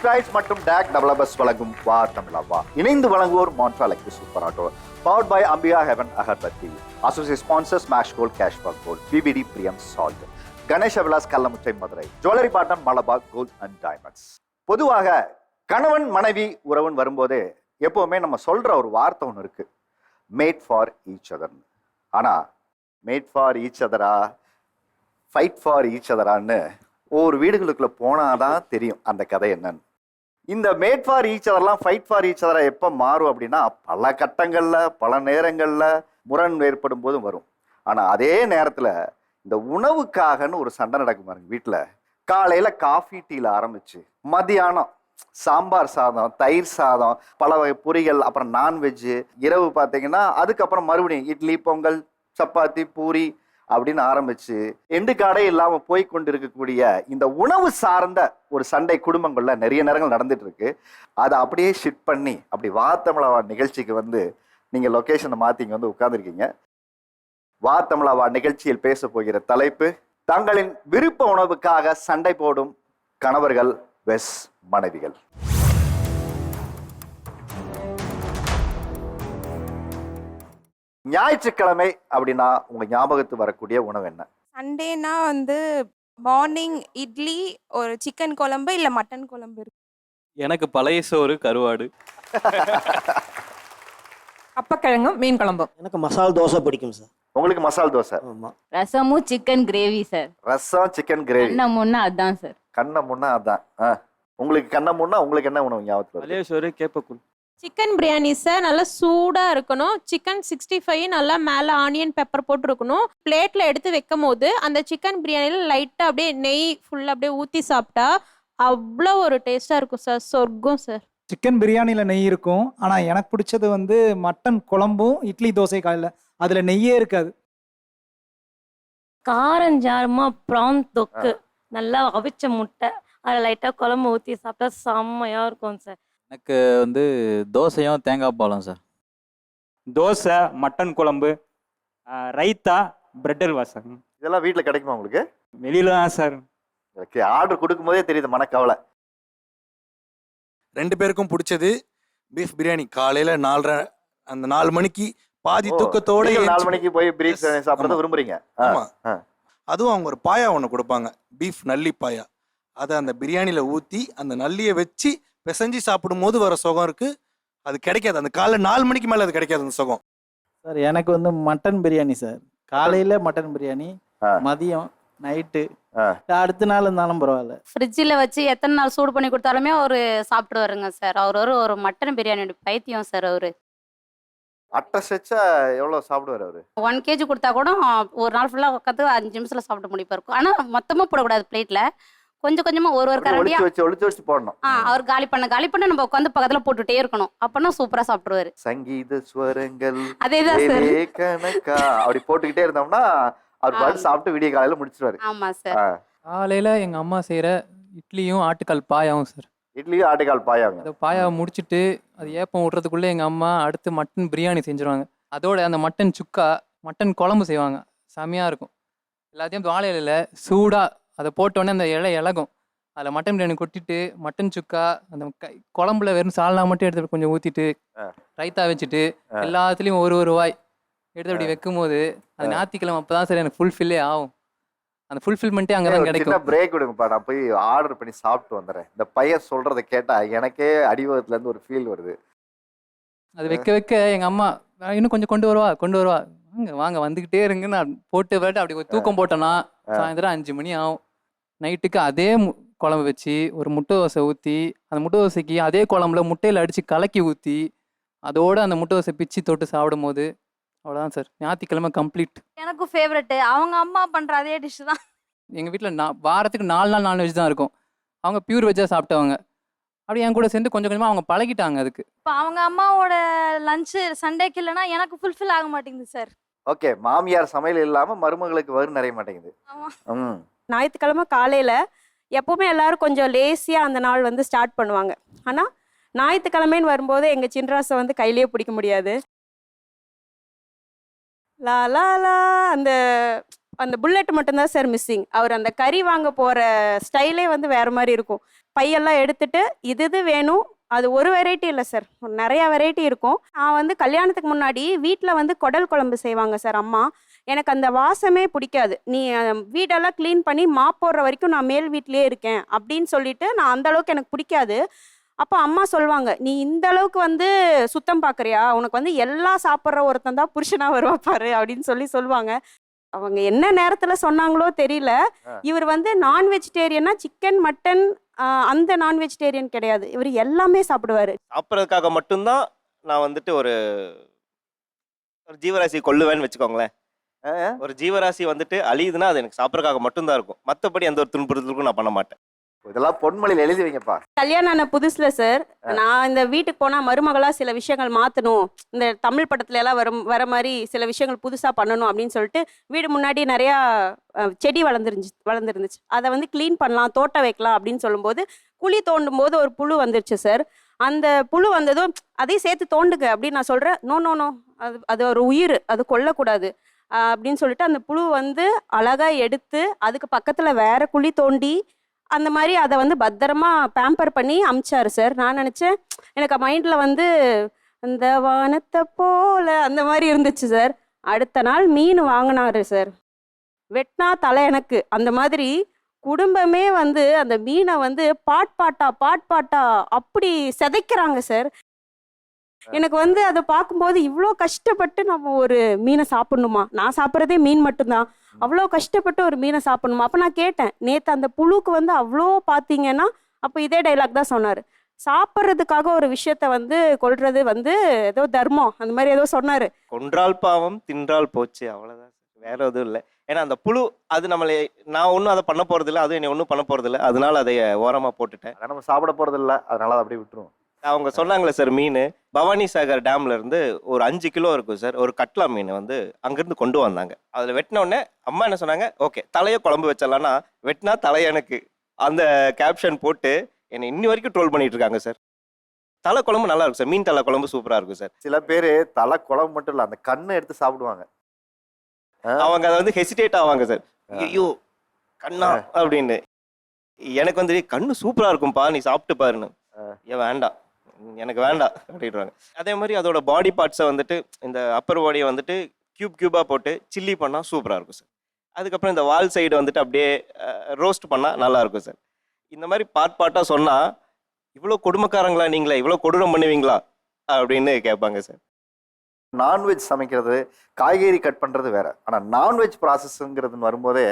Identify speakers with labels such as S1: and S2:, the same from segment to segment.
S1: Rights மற்றும் talk developers வழங்கும் வா தமிழா வா. இணைந்து வழங்குவோர் Montra electric super auto. Powered by Ambica heaven agarbathi. Associate sponsor smash gold cash for gold, பிபிடி பிரியம் சால்ட், கணேஷ விலாஸ் கள்ளமுற்றை Madurai, jewellery partner Malabar gold and diamonds. பொதுவாக கணவன் மனைவி உறவுன்னு வரும்போது எப்பவுமே நம்ம சொல்ற ஒரு வார்த்தை ஒன்று இருக்கு, மேட் ஃபார் ஈச் அதர். ஆனா மேட் ஃபார் ஈச் அதரா, ஃபைட் ஃபார் ஈச் அதரான்னு ஒவ்வொரு வீடுகளுக்குள்ள போனாதான் தெரியும் அந்த கதை என்னன்னு. இந்த மேட் ஃபார் ஈச் அதர்லாம் ஃபைட் ஃபார் ஈச் அதரா எப்போ மாறும் அப்படின்னா பல கட்டங்கள்ல பல நேரங்கள்ல முரண் ஏற்படும் போதும் வரும். ஆனா அதே நேரத்துல இந்த உணவுக்காகன்னு ஒரு சண்டை நடக்கும் பாருங்க வீட்டுல. காலையில காஃபி டீல ஆரம்பிச்சு மதியானம் சாம்பார் சாதம், தயிர் சாதம், பல வகை பொரிகள், அப்புறம் நான்வெஜ்ஜு, இரவு பார்த்தீங்கன்னா அதுக்கப்புறம் மறுபடியும் இட்லி பொங்கல் சப்பாத்தி பூரி அப்படின்னு ஆரம்பிச்சு எண்டு காடே இல்லாம போய் கொண்டு இருக்கக்கூடிய இந்த உணவு சார்ந்த ஒரு சண்டை குடும்பங்கள்ல நிறைய நேரங்கள் நடந்துட்டு இருக்கு. அதை அப்படியே ஷிட் பண்ணி அப்படி வா தமிழா வா நிகழ்ச்சிக்கு வந்து நீங்க லொகேஷனை மாத்தி இங்க வந்து உட்கார்ந்துருக்கீங்க. வா தமிழா வா நிகழ்ச்சியில் பேச போகிற தலைப்பு, தங்களின் விருப்ப உணவுக்காக சண்டை போடும் கணவர்கள் வெஸ் மனைவிகள். ஞாயிற்றுக்கிழமை அப்படின்னா உங்க ஞாபகத்து வரக்கூடிய உணவு என்ன?
S2: சண்டேனா வந்து மார்னிங் இட்லி, ஒரு சிக்கன் குழம்பு இல்ல மட்டன் குழம்பு இருக்கு.
S3: எனக்கு பழைய சோறு கருவாடு.
S4: அப்பக்கிழங்கும் மீன் குழம்பும்.
S5: எனக்கு மசால் தோசை பிடிக்கும் சார்.
S1: உங்களுக்கு மசால் தோசை.
S5: ஆமா.
S6: ரசமும் சிக்கன் கிரேவி சார்.
S1: ரசம் சிக்கன் கிரேவி.
S6: கண்ணமுன்னா அதான் சார்.
S1: கண்ணமுன்னா அதான். உங்களுக்கு கண்ணமுன்னா உங்களுக்கு என்ன உணவு ஞாபகத்துல வருது?
S3: பழைய சோறு கேப்பக்கூழ்.
S7: சிக்கன் பிரியாணி சார், நல்லா சூடாக இருக்கணும். சிக்கன் 65 நல்லா மேலே ஆனியன் பெப்பர் போட்டு இருக்கணும். பிளேட்டில் எடுத்து வைக்கும் போது அந்த சிக்கன் பிரியாணியில் லைட்டாக அப்படியே நெய் ஃபுல்லாக அப்படியே ஊற்றி சாப்பிட்டா அவ்வளோ ஒரு டேஸ்ட்டாக இருக்கும் சார். சொர்க்கம் சார்.
S8: சிக்கன் பிரியாணியில் நெய் இருக்கும், ஆனால் எனக்கு பிடிச்சது வந்து மட்டன் குழம்பும் இட்லி தோசை காலையில் அதில் நெய்யே இருக்காது.
S9: காரஞ்சாரமா ப்ரான் தொக்கு, நல்லா அவிச்ச முட்டை, அதில் லைட்டாக குழம்பு ஊற்றி சாப்பிட்டா செம்மையாக இருக்கும் சார்.
S3: எனக்கு வந்து தோசையும் தேங்காய் பாலும் சார்.
S10: தோசை, மட்டன் குழம்பு, ரைத்தா, பிரெட் அல்வா சார்.
S1: இதெல்லாம் வீட்டில் கிடைக்குமா உங்களுக்கு?
S10: வெளியில தான் சார்.
S1: ஓகே, ஆர்டர் கொடுக்கும் போதே தெரியுது மனக்கவலை.
S11: 2 பேருக்கும் பிடிச்சது பீஃப் பிரியாணி. காலையில 4:30 அந்த 4 மணிக்கு பாதி தூக்கத்தோட
S1: 4 மணிக்கு போய் பீஃப் பிரியாணி சாப்பிட்றது விரும்புறீங்க?
S11: ஆமா. அதுவும் அவங்க ஒரு பாயா ஒன்று கொடுப்பாங்க, பீஃப் நல்லி பாயா. அதை அந்த பிரியாணியில ஊற்றி அந்த நல்லியை வச்சு பிசைஞ்சு சாப்பிடும் போது வர சுகம் இருக்கு, அது கிடைக்காது. அந்த காலைல 4 மணிக்கு மேல அது கிடைக்காது அந்த சுகம்.
S8: சார் எனக்கு வந்து மட்டன் பிரியாணி சார். காலையில் மட்டன் பிரியாணி, மதியம் நைட்டு, அடுத்த நாள் இருந்தாலும் பரவாயில்ல.
S6: ஃப்ரிட்ஜில் வச்சு எத்தனை நாள் சூடு பண்ணி கொடுத்தாலுமே அவரு சாப்பிட்டு வருங்க சார். அவர் ஒரு மட்டன் பிரியாணி பைத்தியம் சார். அவரு
S1: அட்டை செச்சா எவ்வளோ சாப்பிடுவார் அவரு?
S6: 1 kg கொடுத்தா கூட ஒரு நாள் ஃபுல்லாக உட்காந்து 5 நிமிஷத்தில் சாப்பிட முடிப்பா இருக்கும். ஆனால் மொத்தமாக போடக்கூடாது பிளேட்டில், கொஞ்சம் கொஞ்சமா ஒரு கரண்டியா
S1: ஒளிச்சு வச்சு போடணும்.
S6: அவர் காலி பண்ண நம்ம உட்காந்து பக்கத்துல போட்டுட்டே இருக்கணும். அப்பனா சூப்பரா சாப்பிடுவாரு.
S1: சங்கீத ஸ்வரங்கள்
S6: அதேதான் சார்.
S1: கணக்கா அப்படி போட்டுக்கிட்டே இருந்தோம்னா அவர் பாட்டு சாப்பிட்டு விடிய காலையில முடிச்சிருவாரு.
S6: ஆமா சார்.
S4: காலையில எங்க அம்மா செய்யற இட்லியும் ஆட்டுக்கால் பாயாவும் சார்.
S1: இட்லியும் ஆட்டுக்கால் பாயாவும்.
S4: அந்த பாயாவை முடிச்சுட்டு அது ஏப்பம் விட்றதுக்குள்ள எங்க அம்மா அடுத்து மட்டன் பிரியாணி செஞ்சிருவாங்க. அதோட அந்த மட்டன் சுக்கா, மட்டன் குழம்பு செய்வாங்க, செமையா இருக்கும். எல்லாத்தையும் வாழை இலையில சூடா அதை போட்டோடனே அந்த இலை இலகும். அதில் மட்டன் பிரியாணி கொட்டிட்டு மட்டன் சுக்கா அந்த குழம்புல வெறும் சால்னா மட்டும் எடுத்து கொஞ்சம் ஊற்றிட்டு ரைத்தா வச்சுட்டு எல்லாத்துலேயும் ஒரு வாய் எடுத்து அப்படி வைக்கும் போது அது ஞாயிற்றுக்கிழமை அப்போ தான் சார் எனக்கு ஃபுல்ஃபில்லே ஆகும். அந்த ஃபுல்ஃபில்மெண்ட்டே அங்கே தான் கிடைக்கும்.
S1: பிரேக் விடுங்கப்பா, நான் போய் ஆர்டர் பண்ணி சாப்பிட்டு வந்துடுறேன். இந்த பையன் சொல்கிறத கேட்டால் எனக்கே அடிவகத்துலேருந்து ஒரு ஃபீல் வருது.
S4: அது வைக்க வைக்க எங்கள் அம்மா இன்னும் கொஞ்சம் கொண்டு வருவா வாங்க வந்துக்கிட்டே இருங்க. நான் போட்டு விட்டு அப்படி ஒரு தூக்கம் போட்டேன்னா சாயந்தரம் 5 மணி ஆகும். நைட்டுக்கு அதே குழம்பு வச்சு ஒரு முட்டை தோசை ஊற்றி, அந்த முட்டை தோசைக்கு அதே குழம்புல முட்டையில் அடித்து கலக்கி ஊற்றி அதோட அந்த முட்டை தோசை பிச்சு தொட்டு சாப்பிடும் போது அவ்வளோதான் சார், ஞாயிற்றுக்கிழமை கம்ப்ளீட்.
S6: எனக்கும் ஃபேவரெட்டு அவங்க அம்மா பண்ணுற அதே டிஷ் தான்.
S4: எங்கள் வீட்டில் வாரத்துக்கு 4 நாள் நான்வெஜ் தான் இருக்கும். அவங்க பியூர் வெஜ்ஜாக சாப்பிட்டவங்க. அப்படி என் கூட சேர்ந்து கொஞ்சம் கொஞ்சமாக அவங்க பழகிட்டாங்க அதுக்கு.
S6: இப்போ அவங்க அம்மாவோட லஞ்சு சண்டேக்கு இல்லைன்னா எனக்கு ஃபுல்ஃபில் ஆக மாட்டேங்குது சார்.
S1: ஓகே, மாமியார் சமையல் இல்லாமல் மருமகளுக்கு வரும் நிறைய மாட்டேங்குது.
S7: ஞாயிற்றுக்கிழமை காலையில் எப்போவுமே எல்லாரும் கொஞ்சம் லேசியாக அந்த நாள் வந்து ஸ்டார்ட் பண்ணுவாங்க. ஆனால் ஞாயிற்றுக்கிழமைன்னு வரும்போது எங்கள் சின்ராசை வந்து கையிலேயே பிடிக்க முடியாது. லா லா லா அந்த அந்த புல்லட் மட்டும்தான் சார் மிஸ்ஸிங். அவர் அந்த கறி வாங்க போகிற ஸ்டைலே வந்து வேறு மாதிரி இருக்கும்.
S12: பையெல்லாம் எடுத்துட்டு இது இது வேணும். அது ஒரு வெரைட்டி இல்லை சார், நிறையா வெரைட்டி இருக்கும். நான் வந்து கல்யாணத்துக்கு முன்னாடி வீட்டில் வந்து குடல் குழம்பு செய்வாங்க சார் அம்மா. எனக்கு அந்த வாசமே பிடிக்காது. நீ வீடெல்லாம் க்ளீன் பண்ணி மாப் போடுற வரைக்கும் நான் மேல் வீட்லேயே இருக்கேன் அப்படின்னு சொல்லிட்டு நான் அந்த அளவுக்கு எனக்கு பிடிக்காது. அப்போ அம்மா சொல்லுவாங்க, நீ இந்த அளவுக்கு வந்து சுத்தம் பார்க்குறியா, உனக்கு வந்து எல்லாம் சாப்பிட்ற ஒருத்தன் தான் புருஷனா வருவா பாரு அப்படின்னு சொல்லுவாங்க. அவங்க என்ன நேரத்தில் சொன்னாங்களோ தெரியல. இவர் வந்து நான் வெஜிடேரியனா, சிக்கன் மட்டன் அந்த நான் வெஜிடேரியன் கிடையாது, இவர் எல்லாமே சாப்பிடுவாரு.
S13: சாப்பிட்றதுக்காக மட்டும்தான் நான் வந்துட்டு ஒரு ஜீவராசி கொல்லுவேன்னு வச்சுக்கோங்களேன். ஒரு ஜீவராசி வந்துட்டு அழியுதுன்னா அது எனக்கு சாப்பிட்றதுக்காக மட்டும்தான் இருக்கும். மற்றபடி எந்த ஒரு துன்புறுத்தலுக்கும் நான் பண்ண மாட்டேன்.
S1: இதெல்லாம் பொன்மொழியில் எழுதி வைங்கப்பா.
S12: கல்யாணம் ஆன புதுசுல சார், நான் இந்த வீட்டுக்கு போனா மருமகளா சில விஷயங்கள் மாத்தணும், இந்த தமிழ் படத்துல எல்லாம் வர மாதிரி சில விஷயங்கள் புதுசா பண்ணணும் அப்படின்னு சொல்லிட்டு வீடு முன்னாடி நிறையா செடி வளர்ந்துருந்துச்சு. அதை வந்து க்ளீன் பண்ணலாம், தோட்டம் வைக்கலாம் அப்படின்னு சொல்லும்போது குழி தோண்டும் போது ஒரு புழு வந்துருச்சு சார். அந்த புழு வந்ததும் அதையும் சேர்த்து தோண்டுங்க அப்படின்னு நான் சொல்றேன். நோ நோ நோ, அது ஒரு உயிர், அது கொல்லக்கூடாது அப்படின்னு சொல்லிட்டு அந்த புழு வந்து அழகா எடுத்து அதுக்கு பக்கத்துல வேற குழி தோண்டி அந்த மாதிரி அதை வந்து பத்திரமா பேம்பர் பண்ணி அமிச்சாரு சார். நான் நினச்சேன் எனக்கு மைண்டில் வந்து அந்த வானத்தை போல அந்த மாதிரி இருந்துச்சு சார். அடுத்த நாள் மீன் வாங்கினாரு சார். வெட்டினா தலை எனக்கு. அந்த மாதிரி குடும்பமே வந்து அந்த மீனை வந்து பாட் பாட்டா அப்படி சிதைக்கிறாங்க சார். எனக்கு வந்து அதை பார்க்கும்போது இவ்வளோ கஷ்டப்பட்டு நம்ம ஒரு மீனை சாப்பிடணுமா? நான் சாப்பிட்றதே மீன் மட்டும்தான், அவ்வளோ கஷ்டப்பட்டு ஒரு மீனை சாப்பிடணுமா? அப்போ நான் கேட்டேன், நேற்று அந்த புழுக்கு வந்து அவ்வளோ பார்த்தீங்கன்னா, அப்போ இதே டைலாக் தான் சொன்னார். சாப்பிட்றதுக்காக ஒரு விஷயத்த வந்து கொல்றது வந்து ஏதோ தர்மம் அந்த மாதிரி ஏதோ சொன்னார்.
S13: கொன்றால் பாவம் தின்றால் போச்சு, அவ்வளோதான். வேற எதுவும் இல்லை. ஏன்னா அந்த புழு அது நம்மளை, நான் ஒன்றும் அதை பண்ண போகிறதில்ல, அதுவும் என்னை ஒன்றும் பண்ண போகிறதில்ல, அதனால அதை ஓரமாக போட்டுட்டேன்.
S1: அதை நம்ம சாப்பிட போகிறதில்ல, அதனால அதை அப்படியே விட்டுருவோம்.
S13: அவங்க சொன்னாங்களே சார், மீன் பவானி சாகர் டேம்ல இருந்து ஒரு 5 கிலோ இருக்கும் சார், ஒரு கட்லா மீன் வந்து அங்கிருந்து கொண்டு வந்தாங்க. அதில் வெட்டின உடனே அம்மா என்ன சொன்னாங்க, ஓகே தலையை குழம்பு வச்சிடலான்னா வெட்டினா தலை எனக்கு, அந்த கேப்ஷன் போட்டு என்னை இன்னி வரைக்கும் ட்ரோல் பண்ணிட்டு இருக்காங்க சார். தலை குழம்பு நல்லா இருக்கும் சார், மீன் தலை குழம்பு சூப்பராக இருக்கும் சார்.
S1: சில பேர் தலை குழம்பு மட்டும் இல்லை, அந்த கண்ணை எடுத்து சாப்பிடுவாங்க.
S13: அவங்க அதை வந்து ஹெசிடேட் ஆவாங்க சார், ஐயோ கண்ணா அப்படின்னு. எனக்கு வந்து கண்ணு சூப்பராக இருக்கும்பா, நீ சாப்பிட்டு பாருன்னு. ஏன் வேண்டாம், எனக்கு வேண்டாம் அப்படின்றாங்க. அதே மாதிரி அதோட பாடி பார்ட்ஸை வந்துட்டு இந்த அப்பர் பாடியை வந்துட்டு கியூபாக போட்டு சில்லி பண்ணால் சூப்பராக இருக்கும் சார். அதுக்கப்புறம் இந்த வால் சைடு வந்துட்டு அப்படியே ரோஸ்ட் பண்ணால் நல்லாயிருக்கும் சார். இந்த மாதிரி பார்ட்டாக சொன்னால் இவ்வளோ கொடுமைக்காரங்களா நீங்களா, இவ்வளோ கொடூரம் பண்ணுவீங்களா அப்படின்னு கேட்பாங்க சார்.
S1: நான்வெஜ் சமைக்கிறது, காய்கறி கட் பண்ணுறது வேற. ஆனால் நான்வெஜ் ப்ராசஸ்ங்கிறதுன்னு வரும்போதே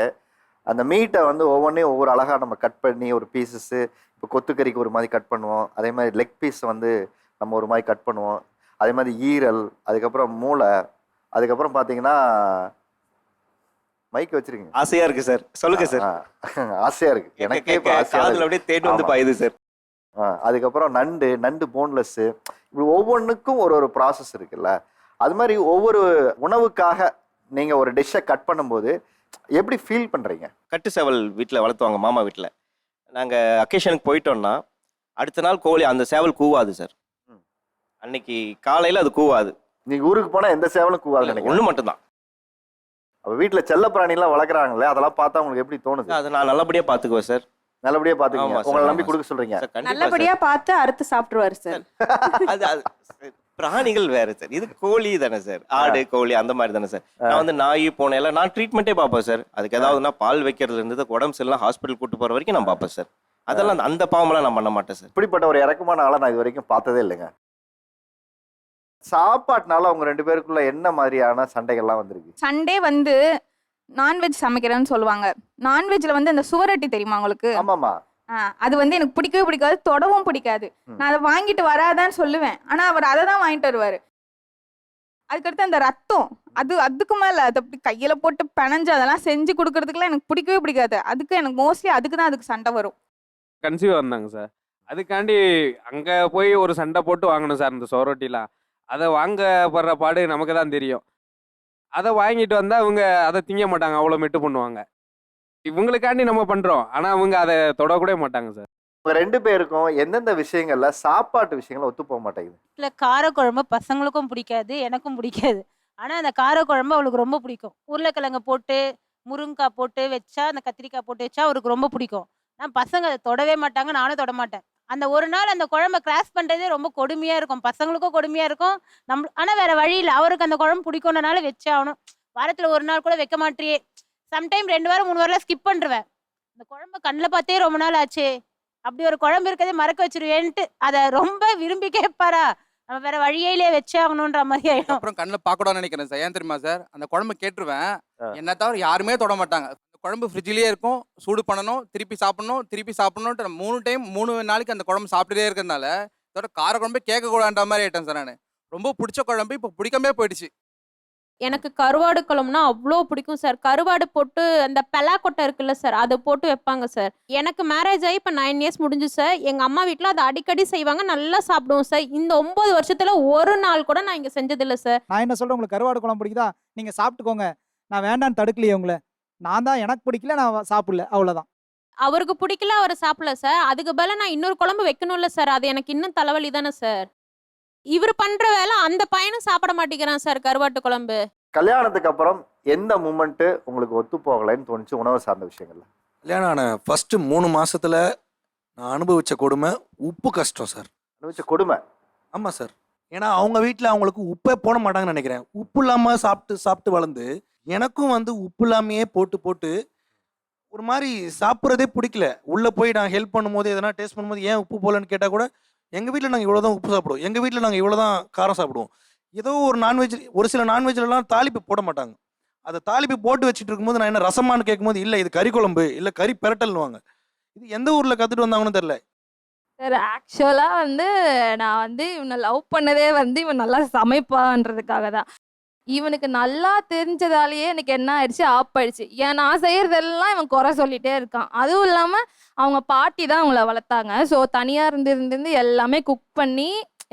S1: அந்த மீட்டை வந்து ஒவ்வொன்றையும் ஒவ்வொரு அழகாக நம்ம கட் பண்ணி ஒரு பீசஸ்ஸு, இப்போ கொத்துக்கறிக்கு ஒரு மாதிரி கட் பண்ணுவோம், அதே மாதிரி லெக் பீஸ் வந்து நம்ம ஒரு மாதிரி கட் பண்ணுவோம், அதே மாதிரி ஈரல், அதுக்கப்புறம் மூளை, அதுக்கப்புறம் பார்த்தீங்கன்னா மைக் வச்சிருக்கீங்க.
S13: ஆசையாக இருக்குது சார், சொல்லுங்க சார்.
S1: ஆசையாக இருக்குது எனக்கே,
S13: அப்படியே தேடி வந்து பாயுது சார்.
S1: அதுக்கப்புறம் நண்டு போன்லெஸ்ஸு, இப்படி ஒவ்வொன்றுக்கும் ஒரு ப்ராசஸ் இருக்குல்ல. அது மாதிரி ஒவ்வொரு உணவுக்காக நீங்கள் ஒரு டிஷ்ஷை கட் பண்ணும்போது எப்படி ஃபீல் பண்ணுறீங்க?
S13: கட்டு சேவல் வீட்டில் வளர்த்துவாங்க மாமா வீட்டில். நாங்கள் அக்கேஷனுக்கு போயிட்டோம்னா அடுத்த நாள் கோழி அந்த சேவல் கூவாது சார். அன்னைக்கு காலையில் அது கூவாது.
S1: நீங்கள் ஊருக்கு போனால் எந்த சேவலும் கூவாது,
S13: ஒன்று மட்டும்தான்.
S1: அப்போ வீட்டில் செல்ல பிராணிலாம் வளர்க்குறாங்களே, அதெல்லாம் பார்த்தா உங்களுக்கு எப்படி தோணுது?
S13: அதை நான் நல்லபடியாக பார்த்துக்குவேன் சார்.
S1: நல்லபடியாக பார்த்துக்குவீங்க, உங்களை நம்பி கொடுக்க சொல்கிறீங்க.
S12: நல்லபடியா பார்த்து அறுத்து சாப்பிட்டுருவாரு சார்.
S13: அது பிராணிகள் வேற சார், இது கோழி தானே சார், ஆடு கோழி அந்த மாதிரி தானே சார். நான் வந்து நாய் போனேன், நான் ட்ரீட்மெண்ட்டே பார்ப்பேன் சார். அதுக்கு ஏதாவதுனா பால் வைக்கிறதுல இருந்து உடம்பு சரியில்லாம் ஹாஸ்பிட்டல் கூட்டு போற வரைக்கும் நான் பார்ப்பேன் சார். அதெல்லாம் அந்த பாவமெல்லாம் நான் பண்ண மாட்டேன் சார்.
S1: இப்படிப்பட்ட ஒரு இறக்கமான ஆளை நான் இது வரைக்கும் பார்த்ததே இல்லைங்க. சாப்பாட்டுனால அவங்க 2 பேருக்குள்ள என்ன மாதிரியான சண்டைகள்லாம் வந்திருக்கு?
S2: சண்டே வந்து நான்வெஜ் சமைக்கிறேன்னு சொல்லுவாங்க. நான்வெஜ்ல வந்து அந்த சுவரொட்டி தெரியுமா உங்களுக்கு?
S1: ஆமாமா.
S2: அது வந்து எனக்கு பிடிக்கவே பிடிக்காது, தொடவும் பிடிக்காது. நான் அதை வாங்கிட்டு வராதான்னு சொல்லுவேன், ஆனா அவர் அதை தான் வாங்கிட்டு வருவாரு. அதுக்கடுத்து அந்த ரத்தம், அதுக்கு மேல அதை அப்படி கையில போட்டு பிணைஞ்சு அதெல்லாம் செஞ்சு கொடுக்கறதுக்குலாம் எனக்கு பிடிக்கவே பிடிக்காது. எனக்கு மோஸ்ட்லி அதுக்கு சண்டை வரும்.
S14: கன்சீவ் வந்தாங்க சார், அதுக்காண்டி அங்க போய் ஒரு சண்டை போட்டு வாங்கணும் சார். இந்த சோரொட்டிலாம் அதை வாங்க படுற பாடு நமக்கு தான் தெரியும். அதை வாங்கிட்டு வந்தா அவங்க அதை திங்க மாட்டாங்க, அவ்வளோ மெட்டு பண்ணுவாங்க. இவங்களுக்காண்டி நம்ம பண்றோம், ஆனா அவங்க அதை தொடக்கூட மாட்டாங்க சார்.
S1: உங்க 2 பேருக்கும் எந்தெந்த விஷயங்கள்ல சாப்பாட்டு விஷயங்கள ஒத்து போக மாட்டேங்குது?
S15: இல்லை, காரக்குழம்பு பசங்களுக்கும் பிடிக்காது, எனக்கும் பிடிக்காது. ஆனால் அந்த காரக்குழம்பு அவளுக்கு ரொம்ப பிடிக்கும். உருளைக்கிழங்கு போட்டு முருங்கைக்காய் போட்டு வச்சா, அந்த கத்திரிக்காய் போட்டு வச்சா அவருக்கு ரொம்ப பிடிக்கும். பசங்க அதை தொடவே மாட்டாங்க, நானும் தொட மாட்டேன். அந்த ஒரு நாள் அந்த குழம்ப கிராஸ் பண்ணுறதே ரொம்ப கொடுமையாக இருக்கும், பசங்களுக்கும் கொடுமையாக இருக்கும் ஆனால் வேற வழி இல்லை, அவருக்கு அந்த குழம்பு பிடிக்கும்னால வச்சே ஆகணும். வாரத்தில் ஒரு நாள் கூட வைக்க மாட்டியே, சம்டைம் 2 வாரம் 3 வாரம்லாம் ஸ்கிப் பண்ணுருவேன். இந்த குழம்பு கண்ணில் பார்த்தே ரொம்ப நாள் ஆச்சு, அப்படி ஒரு குழம்பு இருக்கதே மறக்க வச்சிருவேன்ட்டு அதை ரொம்ப விரும்பி கேட்பாரா, நம்ம வேற வழியிலே வச்சே ஆகணுன்ற மாதிரி ஆயிடும்.
S16: அப்புறம் கண்ணில் பார்க்கக்கூடாதுன்னு நினைக்கிறேன் சார். ஏன் தெரியுமா சார், அந்த குழம்பு கேட்டுருவேன், என்ன தவிர யாருமே தொட மாட்டாங்க. அந்த குழம்பு ஃப்ரிட்ஜ்லேயே இருக்கும், சூடு பண்ணணும், திருப்பி சாப்பிடணும்ட்டு 3 டைம் 3 நாளைக்கு அந்த குழம்பு சாப்பிட்டுட்டே இருக்கிறதுனால இதோட கார குழம்பே கேட்கக்கூடாதுன்ற மாதிரி ஆயிட்டேன் சார். நான் ரொம்ப பிடிச்ச குழம்பு இப்போ பிடிக்காமே போயிடுச்சு.
S7: எனக்கு கருவாடு குழம்புனா அவ்வளோ பிடிக்கும் சார். கருவாடு போட்டு அந்த பெலாக்கொட்டை இருக்குல்ல சார், அதை போட்டு வைப்பாங்க சார். எனக்கு மேரேஜ் ஆகி இப்போ 9 இயர்ஸ் முடிஞ்சு சார். எங்கள் அம்மா வீட்டில் அதை அடிக்கடி செய்வாங்க, நல்லா சாப்பிடுவோம் சார். இந்த 9 வருஷத்தில் ஒரு நாள் கூட நான் இங்கே செஞ்சதில்லை சார்.
S17: நான் என்ன சொல்கிறேன், உங்களுக்கு கருவாடு குழம்பு பிடிக்குதா, நீங்கள் சாப்பிட்டுக்கோங்க, நான் வேண்டான்னு தடுக்கலையே உங்களை. நான் தான் எனக்கு பிடிக்கல, நான் சாப்பிடல, அவ்வளோதான்.
S7: அவருக்கு பிடிக்கல, அவர் சாப்பிடல சார். அதுக்கு பதிலா நான் இன்னொரு குழம்பு வைக்கணும்ல சார், அது எனக்கு இன்னும் தலைவலி தானே சார். இவர் பண்ற வேலை அந்த பையனும் சாப்பிட மாட்டேங்கிறான் சார் கருவாட்டு குழம்பு.
S1: கல்யாணத்துக்கு அப்புறம் எந்த மூமெண்ட் உங்களுக்கு ஒத்து போகலைன்னு தோணுச்சு உணவு சார்ந்த விஷயங்கள்ல?
S11: கல்யாணம் ஆன ஃபர்ஸ்ட் 3 மாசத்துல நான் அனுபவிச்ச கொடுமை உப்பு கஷ்டம் சார்.
S1: அனுபவிச்ச கொடுமை?
S11: ஆமாம் சார். ஏன்னா அவங்க வீட்டில் அவங்களுக்கு உப்பே போட மாட்டாங்கன்னு நினைக்கிறேன். உப்பு இல்லாமல் சாப்பிட்டு வளர்ந்து எனக்கும் வந்து உப்பு இல்லாமையே போட்டு ஒரு மாதிரி சாப்பிட்றதே பிடிக்கல. உள்ளே போய் நான் ஹெல்ப் பண்ணும்போது எதனா டேஸ்ட் பண்ணும்போது ஏன் உப்பு போகலன்னு கேட்டால் கூட எங்கள் வீட்டில் நாங்கள் இவ்வளோ தான் உப்பு சாப்பிடுவோம், எங்கள் வீட்டில் நாங்கள் இவ்வளோ தான் காரம் சாப்பிடுவோம். ஏதோ ஒரு நான்வெஜ், ஒரு சில நான்வெஜ்லலாம் தாளிப்பு போட மாட்டாங்க. அதை தாளிப்பு போட்டு வச்சுட்டு இருக்கும்போது நான் என்ன ரசமானு கேட்கும்போது இல்லை இது கறி குழம்பு, இல்லை கறி பெரட்டல்னுவாங்க. இது எந்த ஊரில் கற்றுட்டு வந்தாங்கன்னு தெரில
S2: சார். ஆக்சுவலாக நான் இவனை லவ் பண்ணதே இவன் நல்லா சமைப்பான்றதுக்காக தான். இவனுக்கு நல்லா தெரிஞ்சதாலேயே எனக்கு என்ன ஆயிடுச்சு, ஆப் ஆயிடுச்சு. ஏன் நான் செய்யறதெல்லாம் இவன் குறை சொல்லிட்டே இருக்கான். அதுவும் இல்லாமல் அவங்க பாட்டி தான் அவங்கள வளர்த்தாங்க. ஸோ தனியாக இருந்து எல்லாமே குக் பண்ணி